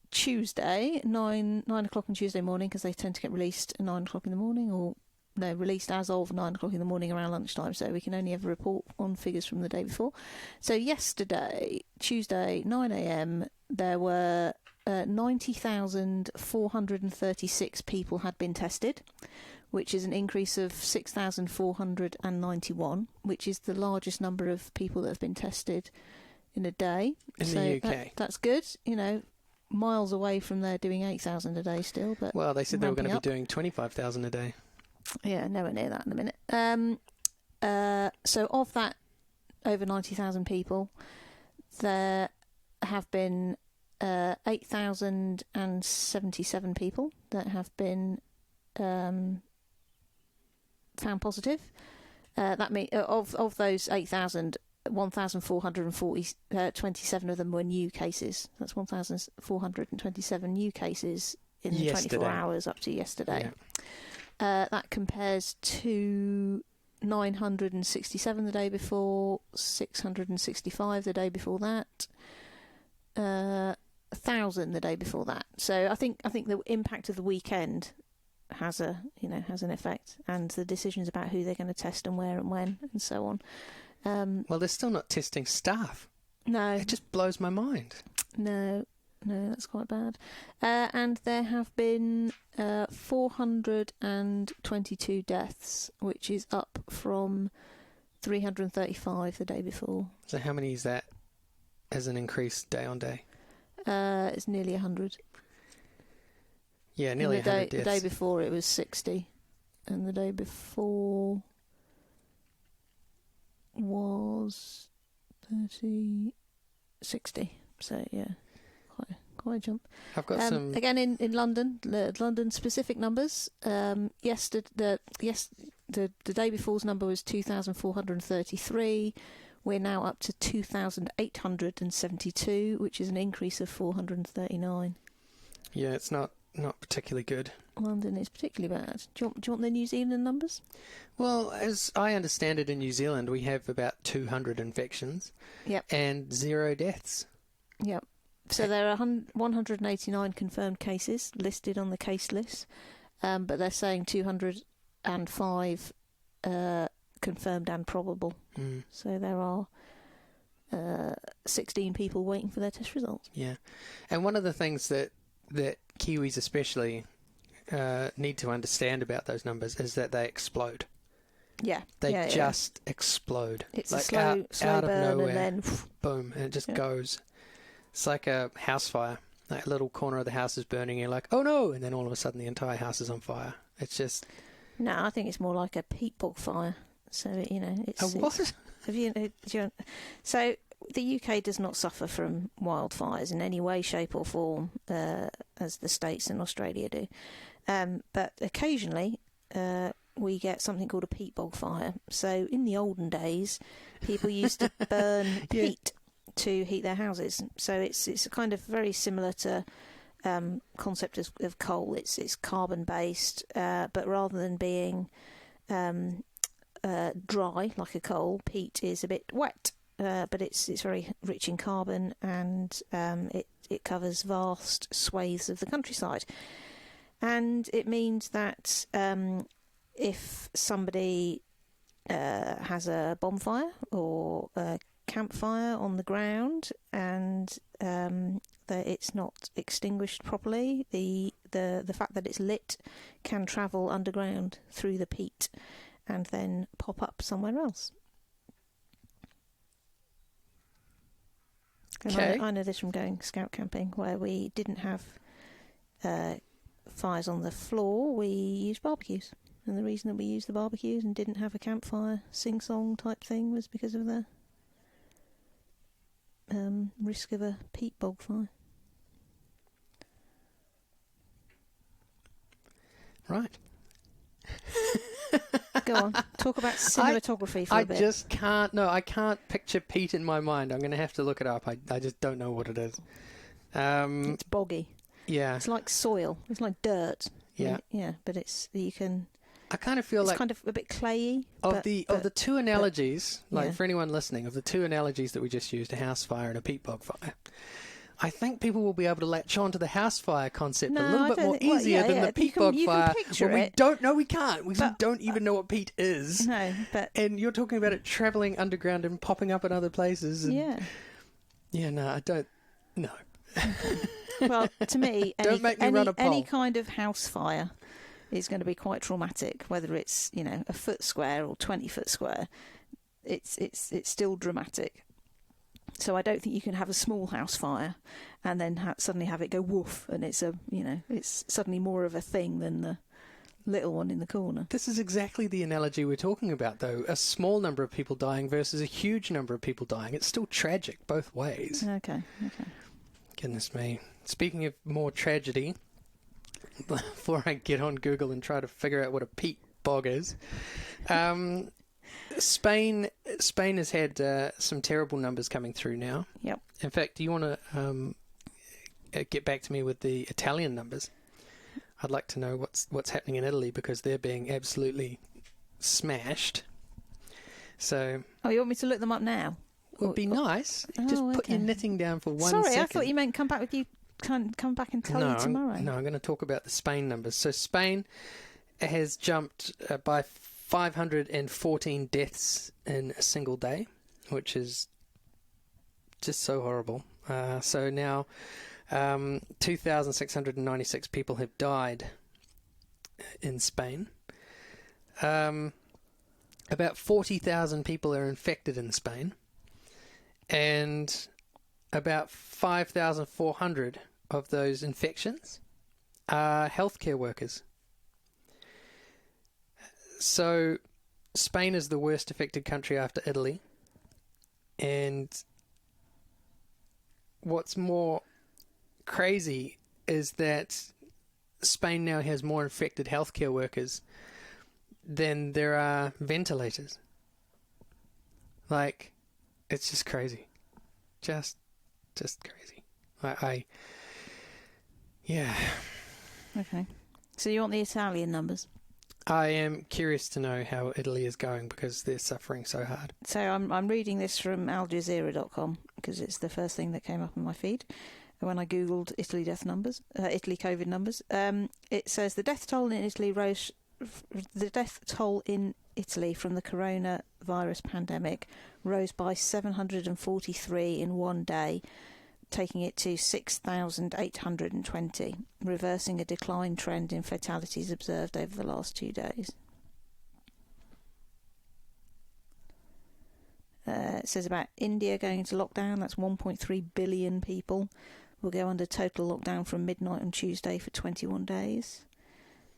Tuesday, 9 o'clock on Tuesday morning, because they tend to get released at 9 o'clock in the morning, or no, released as of 9 o'clock in the morning around lunchtime, so we can only ever report on figures from the day before. So yesterday, Tuesday, 9 a.m, there were 90,436 people had been tested, which is an increase of 6,491, which is the largest number of people that have been tested in a day. In the UK. That's good, miles away from there doing 8,000 a day still. But well, they said they were going to be doing 25,000 a day. Yeah, nowhere near that in a minute. So of that over 90,000 people, there have been 8,077 people that have been found positive. That means of those 8,000, 1,427 of them were new cases. That's 1,427 new cases in the 24 hours up to yesterday. Yeah. That compares to 967 the day before, 665 the day before that, 1,000 the day before that. So I think the impact of the weekend has an effect, and the decisions about who they're going to test and where and when and so on. Well, they're still not testing staff. No, it just blows my mind. No, that's quite bad. And there have been 422 deaths, which is up from 335 the day before. So how many is that as an increase day on day? It's nearly 100. Yeah, nearly 100 deaths. The day before it was 60, and the day before was 60. So yeah, quite a jump. I've got some again in London. London specific numbers. The day before's number was 2,433. We're now up to 2,872, which is an increase of 439. Yeah, it's not particularly good. London is particularly bad. Do you want the New Zealand numbers? Well, as I understand it, in New Zealand we have about 200 infections. Yep. And 0 deaths. Yep. So there are 189 confirmed cases listed on the case list, but they're saying 205 confirmed and probable. So there are 16 people waiting for their test results. Yeah. And one of the things that Kiwis especially need to understand about those numbers is that they explode. Yeah. They yeah, just explode. It's like a slow out of burn nowhere. and then Boom, and it just Yeah. goes. It's like a house fire. Like a little corner of the house is burning, and you're like, oh no! And then all of a sudden the entire house is on fire. It's just... No, I think it's more like a peat bog fire. So, it's... A what? So the UK does not suffer from wildfires in any way, shape or form, as the States and Australia do. But occasionally we get something called a peat bog fire. So in the olden days, people used to burn peat to heat their houses. So it's kind of very similar to concept of coal. It's carbon based, but rather than being dry like a coal, peat is a bit wet. But it's very rich in carbon, and it covers vast swathes of the countryside. And it means that if somebody has a bonfire or a campfire on the ground and that it's not extinguished properly, the fact that it's lit can travel underground through the peat and then pop up somewhere else. And Okay. I know this from going scout camping, where we didn't have fires on the floor. We used barbecues, and the reason that we used the barbecues and didn't have a campfire sing-song type thing was because of the risk of a peat bog fire. Right. Go on, talk about cinematography for a bit. I just can't... No, I can't picture peat in my mind. I'm going to have to look it up. I just don't know what it is. It's boggy. Yeah. It's like soil. It's like dirt. Yeah. Yeah, but you can... I kind of feel It's like... kind of a bit clayey. Of the two analogies, yeah. for anyone listening, of the two analogies that we just used, a house fire and a peat bog fire, I think people will be able to latch on to the house fire concept a little bit more easier than the peat bog fire. We don't know, we can't. We don't even know what peat is. No, but... And you're talking about it travelling underground and popping up in other places. And Yeah, no, I don't... No. Okay. Well, to me, any kind of house fire is going to be quite traumatic, whether it's, a foot square or 20 foot square. It's still dramatic. So I don't think you can have a small house fire and then suddenly have it go woof, and it's suddenly more of a thing than the little one in the corner. This is exactly the analogy we're talking about, though. A small number of people dying versus a huge number of people dying. It's still tragic both ways. Okay. Goodness me. Speaking of more tragedy, before I get on Google and try to figure out what a peat bog is, Spain has had some terrible numbers coming through now. Yep. In fact, do you want to get back to me with the Italian numbers? I'd like to know what's happening in Italy, because they're being absolutely smashed. So... Oh, you want me to look them up now? Would be nice. Just put your knitting down for 1 second. Sorry, I thought you meant come back and tell you tomorrow. No, I'm going to talk about the Spain numbers. So Spain has jumped by 514 deaths in a single day, which is just so horrible. So now 2,696 people have died in Spain. About 40,000 people are infected in Spain. And about 5,400 of those infections are healthcare workers. So Spain is the worst affected country after Italy. And what's more crazy is that Spain now has more infected healthcare workers than there are ventilators. Like... It's just crazy. Just crazy. Yeah. Okay. So you want the Italian numbers? I am curious to know how Italy is going, because they're suffering so hard. So I'm reading this from AlJazeera.com, because it's the first thing that came up in my feed when I googled Italy Italy COVID numbers. It says the death toll in Italy rose. The death toll in Italy from the coronavirus pandemic rose by 743 in one day, taking it to 6,820, reversing a decline trend in fatalities observed over the last 2 days. It says about India going into lockdown. That's 1.3 billion people will go under total lockdown from midnight on Tuesday for 21 days.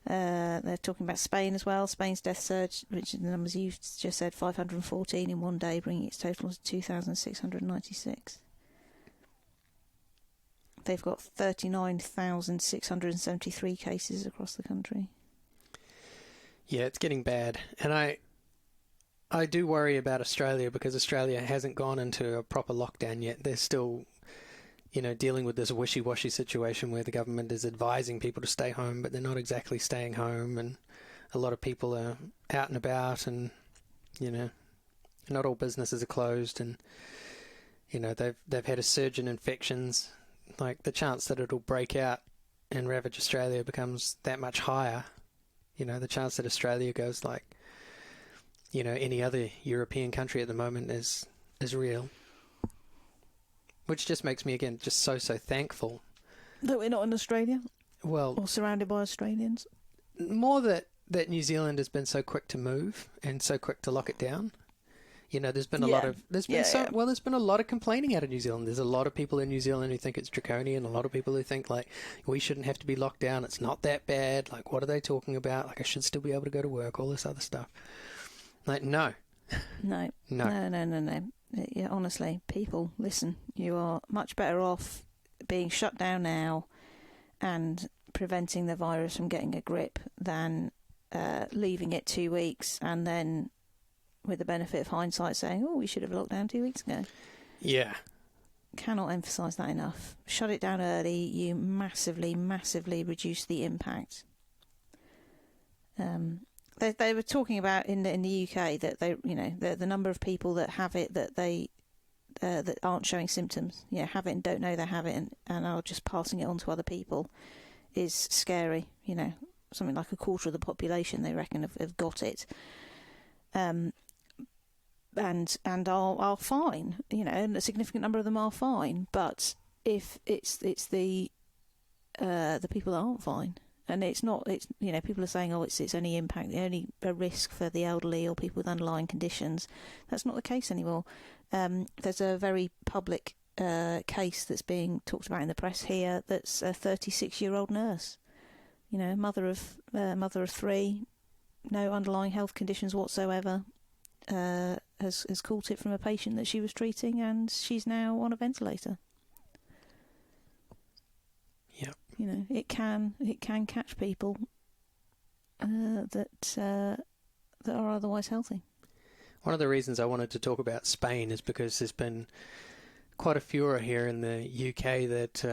They're talking about Spain as well. Spain's death surge, which is the numbers you've just said, 514 in one day, bringing its total to 2,696. They've got 39,673 cases across the country. Yeah, it's getting bad. And I do worry about Australia, because Australia hasn't gone into a proper lockdown yet. They're still, dealing with this wishy-washy situation where the government is advising people to stay home, but they're not exactly staying home, and a lot of people are out and about, and, not all businesses are closed, and, they've had a surge in infections. Like, the chance that it'll break out and ravage Australia becomes that much higher. The chance that Australia goes like, any other European country at the moment is real. Which just makes me, again, just so thankful. That we're not in Australia? Well... Or surrounded by Australians? More that New Zealand has been so quick to move and so quick to lock it down. There's been a lot of... There's been a lot of complaining out of New Zealand. There's a lot of people in New Zealand who think it's draconian, a lot of people who think, like, we shouldn't have to be locked down, it's not that bad, like, what are they talking about? Like, I should still be able to go to work, all this other stuff. Like, no. No. Yeah, honestly, people, listen, you are much better off being shut down now and preventing the virus from getting a grip than leaving it 2 weeks and then, with the benefit of hindsight, saying, oh, we should have locked down 2 weeks ago. Yeah. Cannot emphasise that enough. Shut it down early, you massively reduce the impact. They were talking about in the UK that they, the number of people that have it that aren't showing symptoms, have it and don't know they have it, and are just passing it on to other people, is scary. Something like a quarter of the population, they reckon, have got it, and are fine. And a significant number of them are fine. But if it's the people that aren't fine. And it's people are saying, it's only only a risk for the elderly or people with underlying conditions. That's not the case anymore. There's a very public case that's being talked about in the press here. That's a 36-year-old nurse, mother of 3, no underlying health conditions whatsoever. Has caught it from a patient that she was treating, and she's now on a ventilator. Yeah. It can catch people that are otherwise healthy. One of the reasons I wanted to talk about Spain is because there's been quite a furor here in the UK that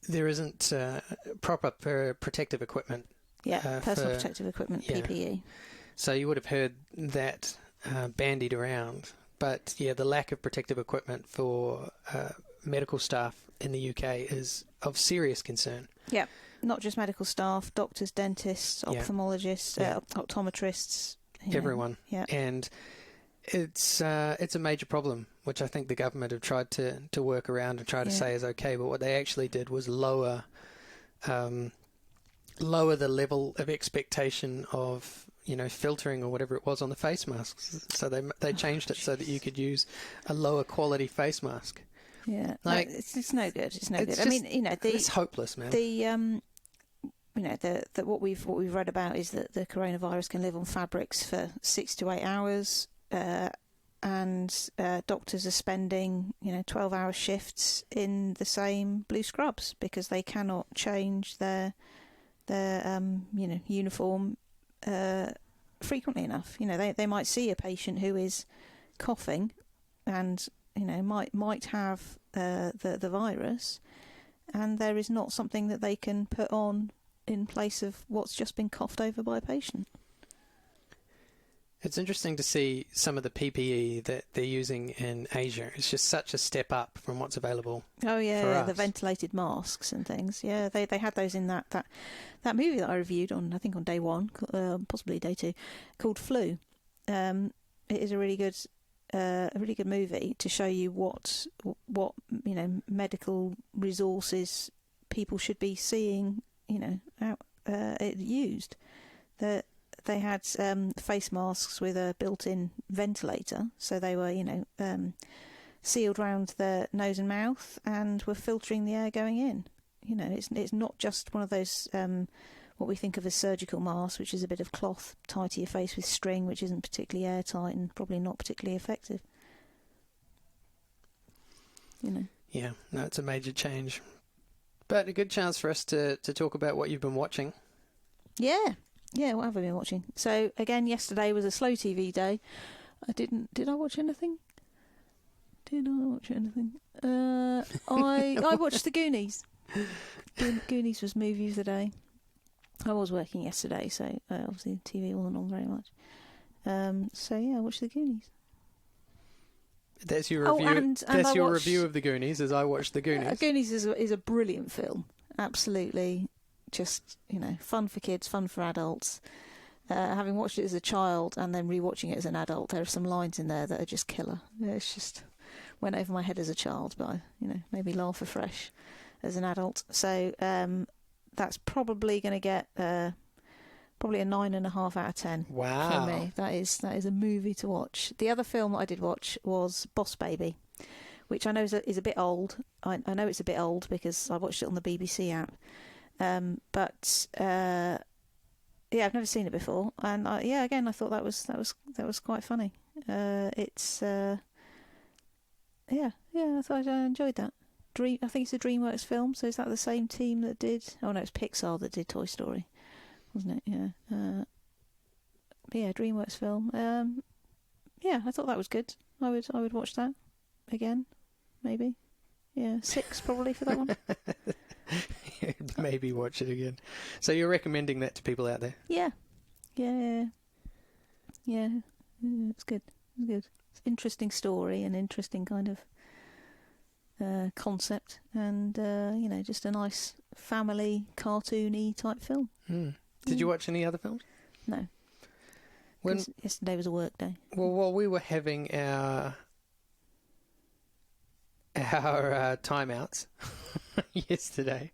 there isn't proper protective equipment. Yeah, personal protective equipment, PPE. So you would have heard that bandied around. But, the lack of protective equipment for medical staff in the UK is of serious concern. Yeah, not just medical staff, doctors, dentists, ophthalmologists, optometrists. Everyone. Yeah. And it's a major problem, which I think the government have tried to work around and try to say is okay. But what they actually did was lower the level of expectation of filtering or whatever it was on the face masks. So they changed it so that you could use a lower quality face mask. Yeah, like it's no good. It's no good. I mean, it's hopeless, man. What we've read about is that the coronavirus can live on fabrics for 6 to 8 hours, and doctors are spending 12-hour shifts in the same blue scrubs because they cannot change their uniform frequently enough. They might see a patient who is coughing and might have the virus, and there is not something that they can put on in place of what's just been coughed over by a patient. It's interesting to see some of the PPE that they're using in Asia. It's just such a step up from what's available. Oh yeah, the ventilated masks and things. Yeah, they had those in that movie that I reviewed on, I think on day 1, possibly day 2, called Flu. It is a really good movie to show you what medical resources people should be seeing it used. they had face masks with a built-in ventilator, so they were, sealed round their nose and mouth and were filtering the air going in. It's not just one of those what we think of as surgical masks, which is a bit of cloth tied to your face with string, which isn't particularly airtight and probably not particularly effective. Yeah, no, it's a major change. But a good chance for us to talk about what you've been watching. Yeah, what have I been watching? So, again, yesterday was a slow TV day. Did I watch anything? I watched The Goonies. Goonies was movie of the day. I was working yesterday, so obviously TV wasn't on very much. I watched The Goonies. That's your review. That's your review of The Goonies. As I watched The Goonies. Goonies is a brilliant film. Absolutely, just fun for kids, fun for adults. Having watched it as a child and then rewatching it as an adult, there are some lines in there that are just killer. It's just went over my head as a child, but I, maybe laugh afresh as an adult. So that's probably going to get probably a 9.5 out of 10. Wow. For me. That is a movie to watch. The other film that I did watch was Boss Baby, which I know is a bit old. I know it's a bit old because I watched it on the BBC app. I've never seen it before, and again, I thought that was quite funny. I thought I enjoyed that. I think it's a DreamWorks film, so is that the same team that did? Oh no, it's Pixar that did Toy Story, wasn't it? Yeah, DreamWorks film. I thought that was good. I would watch that again, maybe. Yeah, 6 probably for that one. Maybe watch it again. So you're recommending that to people out there? Yeah. It's good. It's good. It's an interesting story, an interesting kind of concept, and just a nice family cartoony type film. Did you watch any other films? No. Yesterday was a work day. Well, while we were having our timeouts yesterday,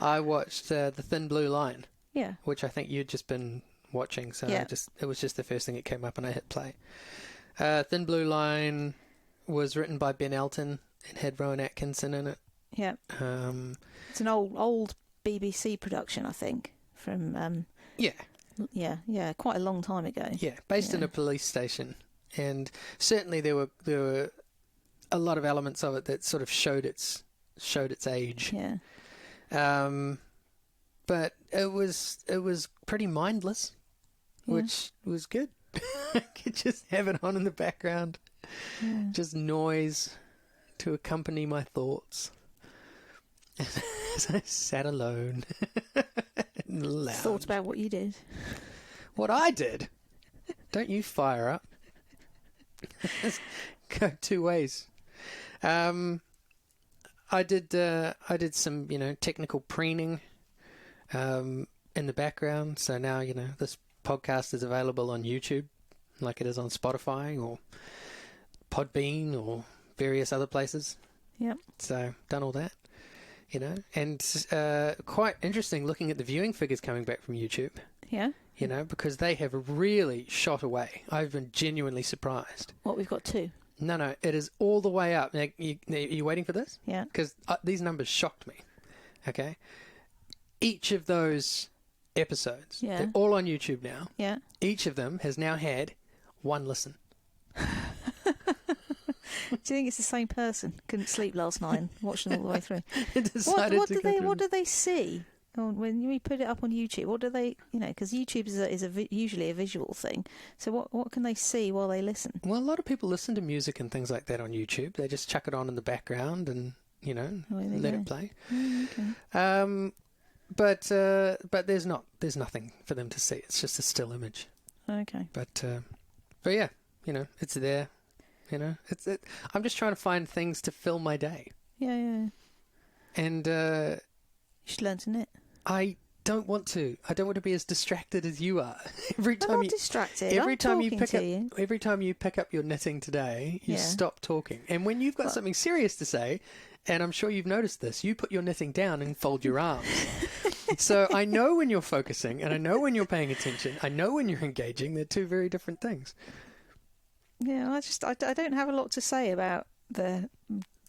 I watched The Thin Blue Line. Yeah. Which I think you'd just been watching, so it was just the first thing that came up and I hit play. Thin Blue Line was written by Ben Elton and had Rowan Atkinson in it. Yeah. It's an old BBC production, I think, from quite a long time ago. Yeah, based in a police station, and certainly there were a lot of elements of it that sort of showed its age. Yeah. But it was pretty mindless, which was good. I could just have it on in the background, just noise to accompany my thoughts as I sat alone. Thought about what you did. What I did? Don't you fire up. Go two ways. I did some, technical preening in the background. So now, this podcast is available on YouTube, like it is on Spotify or Podbean or various other places. Yep. So done all that, and quite interesting looking at the viewing figures coming back from YouTube. Yeah. Because they have really shot away. I've been genuinely surprised. What, we've got 2? No, it is all the way up. Now, you waiting for this? Yeah. Because these numbers shocked me. Okay. Each of those episodes, they're all on YouTube now. Yeah. Each of them has now had 1 listen. Do you think it's the same person? Couldn't sleep last night and watched them all the way through. What do they see? When we put it up on YouTube, what do they, because YouTube is usually a visual thing. So what can they see while they listen? Well, a lot of people listen to music and things like that on YouTube. They just chuck it on in the background and, let it play. Okay. But there's nothing for them to see. It's just a still image. Okay. But yeah, it's there. I'm just trying to find things to fill my day. Yeah. And you should learn to knit. I don't want to. I don't want to be as distracted as you are. Every time I'm not distracted. Every time you pick up your knitting today, you stop talking. And when you've got something serious to say, and I'm sure you've noticed this, you put your knitting down and fold your arms. So I know when you're focusing and I know when you're paying attention. I know when you're engaging. They're two very different things. Yeah, I don't have a lot to say about the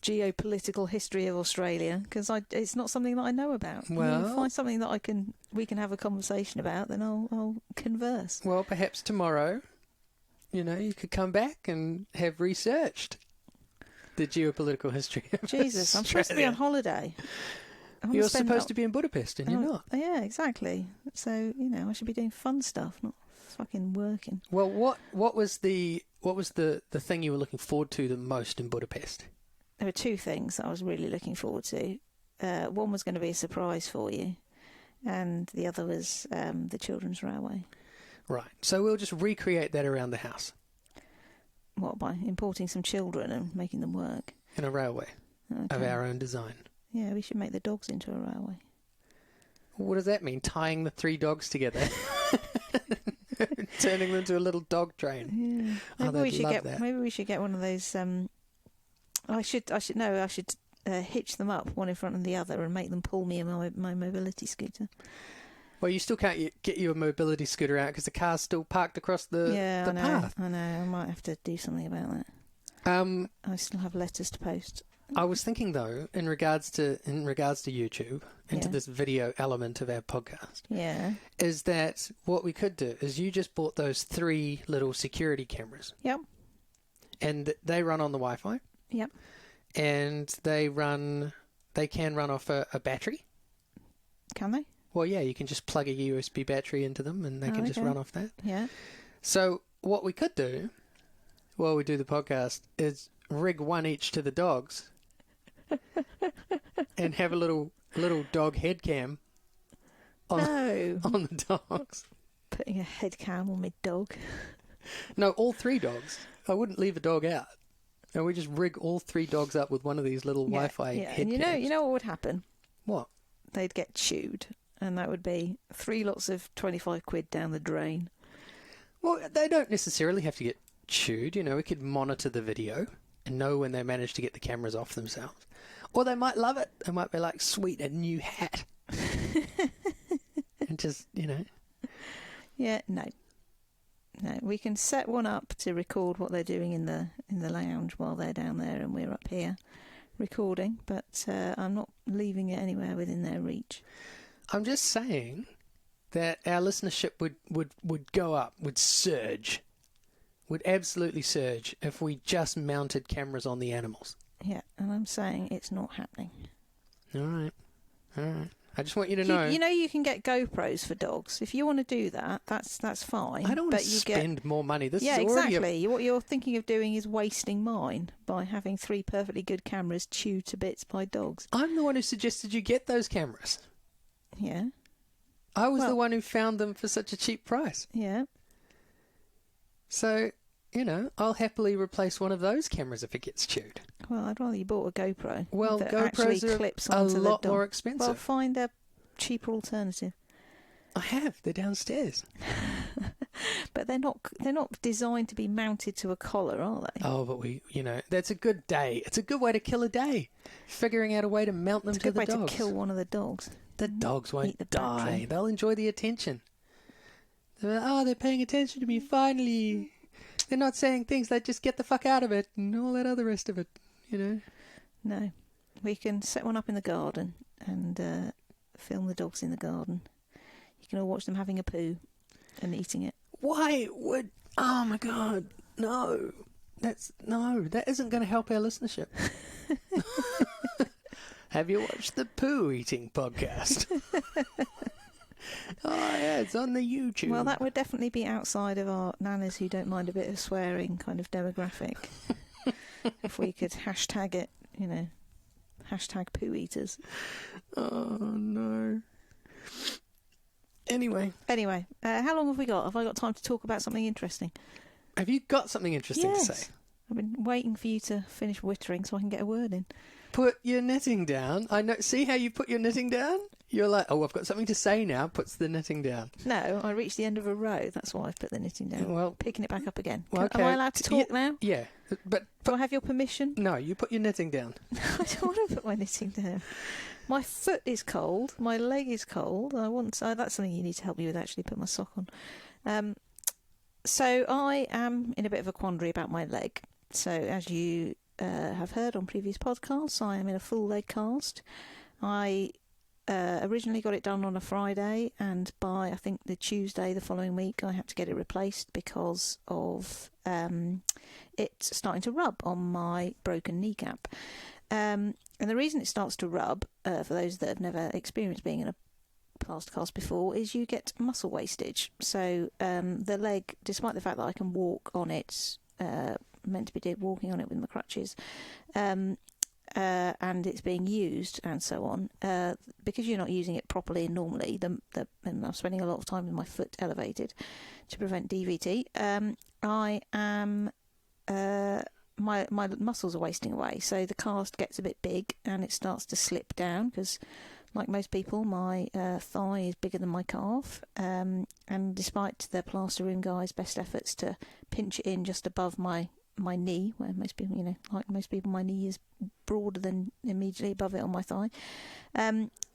geopolitical history of Australia because it's not something that I know about. Well, you find something that we can have a conversation about, then I'll converse. Well, perhaps tomorrow, you could come back and have researched the geopolitical history of Jesus, I'm supposed to be on holiday. You're supposed to be in Budapest and you're not. Yeah, exactly. So, I should be doing fun stuff, not fucking working. Well, what was the thing you were looking forward to the most in Budapest? There were two things that I was really looking forward to. One was going to be a surprise for you, and the other was the Children's Railway. Right. So we'll just recreate that around the house. What, by importing some children and making them work? In a railway of our own design. Yeah, we should make the dogs into a railway. What does that mean? Tying the 3 dogs together? Turning them into a little dog train? Yeah. That. Maybe we should get one of those... I should hitch them up, one in front of the other, and make them pull me in my mobility scooter. Well, you still can't get your mobility scooter out because the car's still parked across the path. I know. I might have to do something about that. I still have letters to post. I was thinking though, in regards to YouTube and to this video element of our podcast, is that what we could do is you just bought those 3 little security cameras. Yep. And they run on the Wi-Fi. Yep. And they can run off a battery. Can they? Well, yeah, you can just plug a USB battery into them and they can just run off that. Yeah. So what we could do while we do the podcast is rig one each to the dogs and have a little dog head cam on the dogs. Putting a head cam on my dog. No, all 3 dogs. I wouldn't leave a dog out. And we just rig all 3 dogs up with one of these little Wi-Fi head cams. You know what would happen? What? They'd get chewed. And that would be 3 lots of 25 quid down the drain. Well, they don't necessarily have to get chewed. We could monitor the video and know when they manage to get the cameras off themselves. Or they might love it. They might be like, sweet, a new hat. And just, Yeah, no. No, we can set one up to record what they're doing in the lounge while they're down there and we're up here recording, but I'm not leaving it anywhere within their reach. I'm just saying that our listenership would go up, would surge, would absolutely surge if we just mounted cameras on the animals. Yeah, and I'm saying it's not happening. All right. I just want you to know. You can get GoPros for dogs. If you want to do that, that's fine. I don't want to spend more money. Exactly. What you're thinking of doing is wasting mine by having 3 perfectly good cameras chewed to bits by dogs. I'm the one who suggested you get those cameras. Yeah. I was the one who found them for such a cheap price. Yeah. So, I'll happily replace one of those cameras if it gets chewed. Well, I'd rather you bought a GoPro. Well, that GoPros are clips a onto lot the dog. more expensive. Well, find a cheaper alternative. I have. They're downstairs. But they're not designed to be mounted to a collar, are they? Oh, but that's a good day. It's a good way to kill a day. Figuring out a way to mount them to the dogs. It's a good way to kill one of the dogs. The dogs won't die. They'll enjoy the attention. They're paying attention to me finally. They're not saying things like just get the fuck out of it and all that other rest of it, No. We can set one up in the garden and film the dogs in the garden. You can all watch them having a poo and eating it. Why would... Oh, my God. No. That isn't going to help our listenership. Have you watched the poo eating podcast? Oh, yeah, it's on the YouTube. Well, that would definitely be outside of our nanas who don't mind a bit of swearing kind of demographic. If we could hashtag it, hashtag poo eaters. Oh, no. Anyway, how long have we got? Have I got time to talk about something interesting? Have you got something interesting to say? I've been waiting for you to finish wittering so I can get a word in. Put your knitting down. I know. See how you put your knitting down? You're like, oh, I've got something to say now. Puts the knitting down. No, I reached the end of a row. That's why I've put the knitting down. Well, picking it back up again. well, okay. Am I allowed to talk now? Yeah, but Do I have your permission? no, you put your knitting down. I don't want to put my knitting down. My foot is cold. My leg is cold. That's something you need to help me with. Actually, put my sock on. So I am in a bit of a quandary about my leg. So as you have heard on previous podcasts, I am in a full leg cast. I originally got it done on a Friday, and by I think the Tuesday the following week I had to get it replaced because of it starting to rub on my broken kneecap. And the reason it starts to rub, for those that have never experienced being in a plaster cast before, is you get muscle wastage. So the leg, despite the fact that I can walk on it, meant to be walking on it with my crutches, and it's being used and so on, because you're not using it properly normally, and I'm spending a lot of time with my foot elevated to prevent DVT, I am my muscles are wasting away, so the cast gets a bit big and it starts to slip down because, like most people, my thigh is bigger than my calf, and despite the plaster room guys' best efforts to pinch it in just above my knee, where most people, like most people, my knee is broader than immediately above it on my thigh,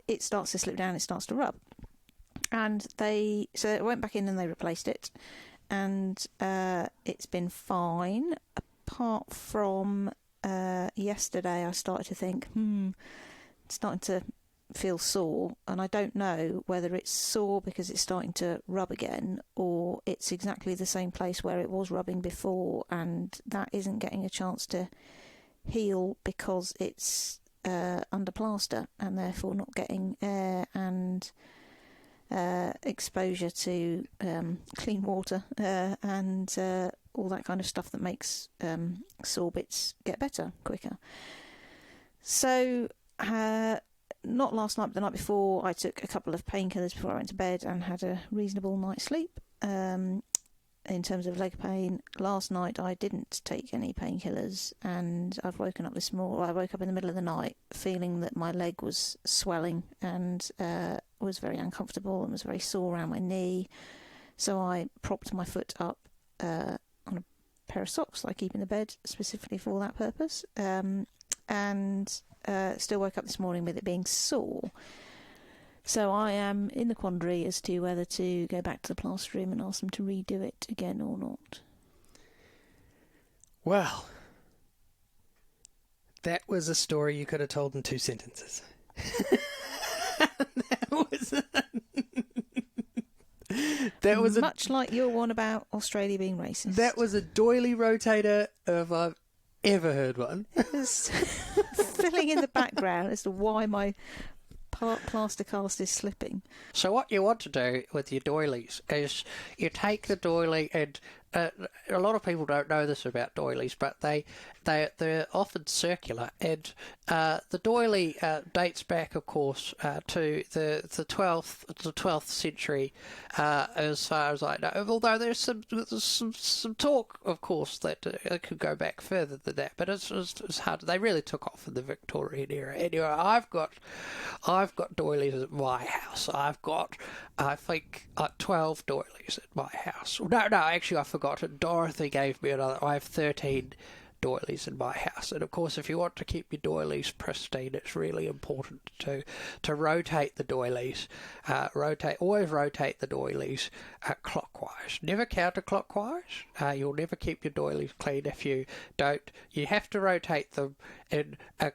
it starts to slip down, it starts to rub. And so I went back in and they replaced it, and it's been fine, apart from yesterday I started to think, it's starting to feel sore, and I don't know whether it's sore because it's starting to rub again, or it's exactly the same place where it was rubbing before, and that isn't getting a chance to heal because it's under plaster and therefore not getting air and exposure to clean water and all that kind of stuff that makes sore bits get better quicker. So not last night, but the night before, I took a couple of painkillers before I went to bed and had a reasonable night's sleep. In terms of leg pain, last night I didn't take any painkillers, and I've woken up this morning. I woke up in the middle of the night feeling that my leg was swelling and was very uncomfortable and was very sore around my knee. So I propped my foot up on a pair of socks that I keep in the bed specifically for that purpose, and still woke up this morning with it being sore. So I am in the quandary as to whether to go back to the plaster room and ask them to redo it again or not. Well, that was a story you could have told in 2 sentences. That was much like your one about Australia being racist. That was a doily rotator if I've ever heard one. It was filling in the background as to why my plaster cast is slipping. So what you want to do with your doilies is you take the doily, and a lot of people don't know this about doilies, but they're often circular, and the doily dates back, of course, to the 12th century, as far as I know. Although there's some talk, of course, that it could go back further than that, but it's hard. They really took off in the Victorian era. Anyway, I've got doilies at my house. I've got, I think, 12 doilies at my house. No, actually I forgot it. Dorothy gave me another. I have 13 doilies in my house, and of course if you want to keep your doilies pristine, it's really important to rotate the doilies. Always rotate the doilies clockwise, never counterclockwise. You'll never keep your doilies clean if you don't. You have to rotate them in a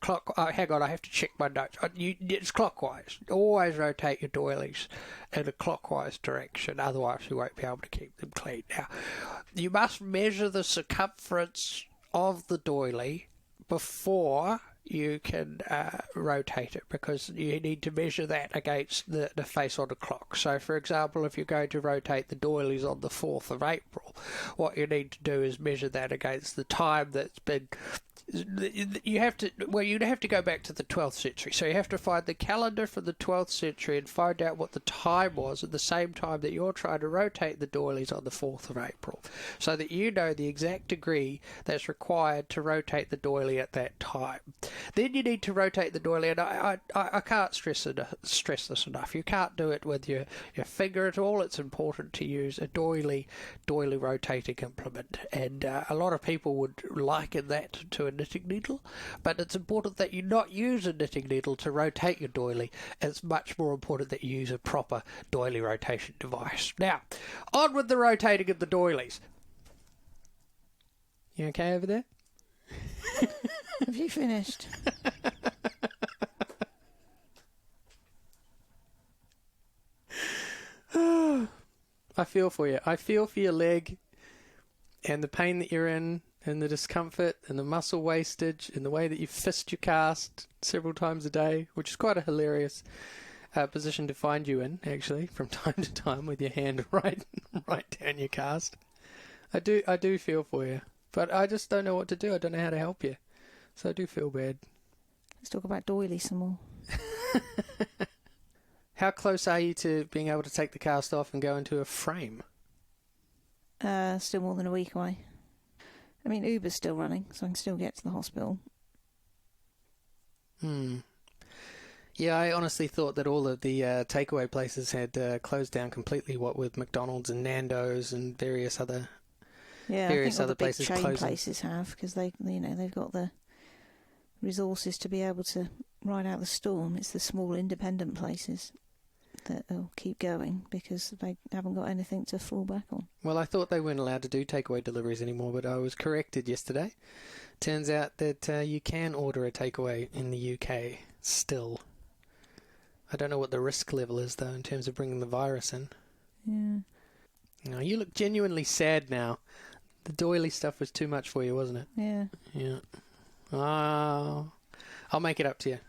clock. Hang on, I have to check my notes. It's clockwise. Always rotate your doilies in a clockwise direction, otherwise you won't be able to keep them clean. Now, you must measure the circumference of the doily before you can rotate it, because you need to measure that against the face on the clock. So, for example, if you're going to rotate the doilies on the 4th of April, what you need to do is measure that against the time that's been You have to. Well, you'd have to go back to the 12th century. So you have to find the calendar for the 12th century and find out what the time was at the same time that you're trying to rotate the doilies on the 4th of April, so that you know the exact degree that's required to rotate the doily at that time. Then you need to rotate the doily, and I can't stress this enough. You can't do it with your finger at all. It's important to use a doily rotating implement, and a lot of people would liken that to a knitting needle, but it's important that you not use a knitting needle to rotate your doily. It's much more important that you use a proper doily rotation device. Now, on with the rotating of the doilies. You okay over there? Have you finished? I feel for you. I feel for your leg and the pain that you're in and the discomfort and the muscle wastage and the way that you fist your cast several times a day, which is quite a hilarious position to find you in, actually, from time to time with your hand right down your cast. I do feel for you, but I just don't know what to do. I don't know how to help you, so I do feel bad. Let's talk about doily some more. How close are you to being able to take the cast off and go into a frame? Still more than a week away. I mean, Uber's still running, so I can still get to the hospital. Yeah, I honestly thought that all of the takeaway places had closed down completely, what with McDonald's and Nando's and various other Yeah, various I think all other the big places chain closing. places have, because they've got the resources to be able to ride out the storm. It's the small independent places that will keep going because they haven't got anything to fall back on. Well, I thought they weren't allowed to do takeaway deliveries anymore, but I was corrected yesterday. Turns out that you can order a takeaway in the UK still. I don't know what the risk level is, though, in terms of bringing the virus in. Yeah. No, you look genuinely sad now. The doily stuff was too much for you, wasn't it? Yeah. Yeah. Oh, I'll make it up to you.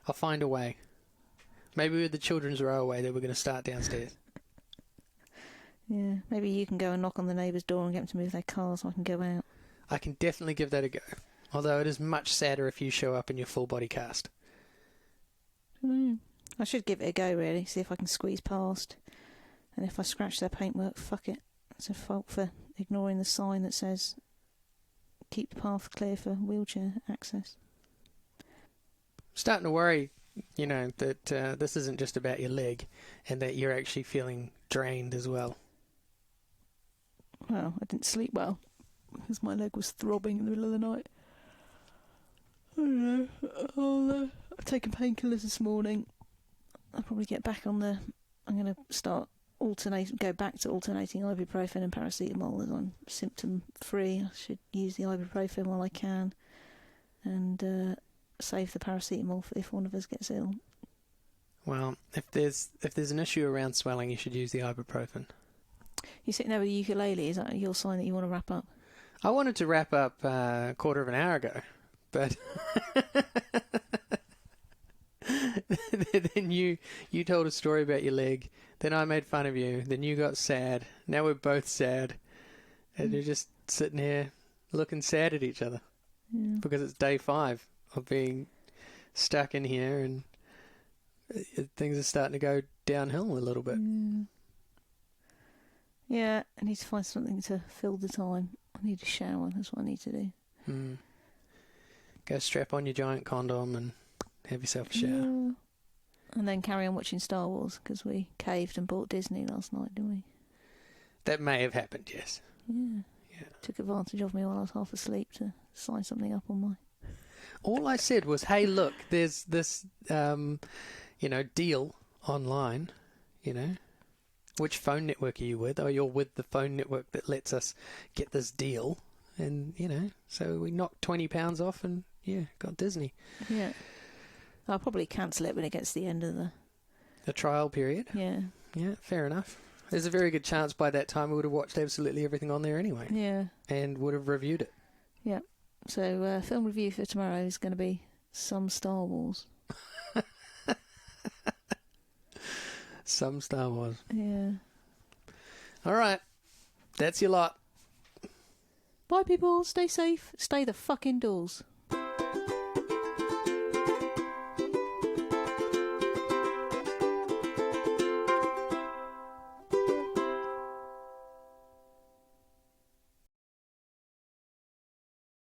I'll find a way. Maybe with the children's row away that we're going to start downstairs. Yeah. Maybe you can go and knock on the neighbour's door and get them to move their car so I can go out. I can definitely give that a go. Although it is much sadder if you show up in your full body cast. I should give it a go, really, see if I can squeeze past. And if I scratch their paintwork, fuck it. It's a fault for ignoring the sign that says keep the path clear for wheelchair access. Starting to worry, that this isn't just about your leg and that you're actually feeling drained as well. Well, I didn't sleep well because my leg was throbbing in the middle of the night. I don't know. I've taken painkillers this morning. I'll probably get back on the... I'm going to go back to alternating ibuprofen and paracetamol as I'm symptom-free. I should use the ibuprofen while I can and save the paracetamol for if one of us gets ill. Well, if there's an issue around swelling, you should use the ibuprofen. You're sitting there with a ukulele. Is that your sign that you want to wrap up? I wanted to wrap up a quarter of an hour ago, but then you told a story about your leg. Then I made fun of you. Then you got sad. Now we're both sad, and you're just sitting here looking sad at each other because it's day 5 of being stuck in here, and things are starting to go downhill a little bit. Yeah, I need to find something to fill the time. I need a shower. That's what I need to do. Go strap on your giant condom and have yourself a shower. Yeah. And then carry on watching Star Wars because we caved and bought Disney last night, didn't we? That may have happened, yes. Yeah. Took advantage of me while I was half asleep to sign something up on my... All I said was, hey, look, there's this, deal online, Which phone network are you with? Oh, you're with the phone network that lets us get this deal. And, so we knocked £20 off and, got Disney. Yeah. I'll probably cancel it when it gets to the end of the trial period? Yeah. Yeah, fair enough. There's a very good chance by that time we would have watched absolutely everything on there anyway. Yeah. And would have reviewed it. Yeah. So, film review for tomorrow is going to be some Star Wars. Some Star Wars. Yeah. All right. That's your lot. Bye, people. Stay safe. Stay the fuck indoors.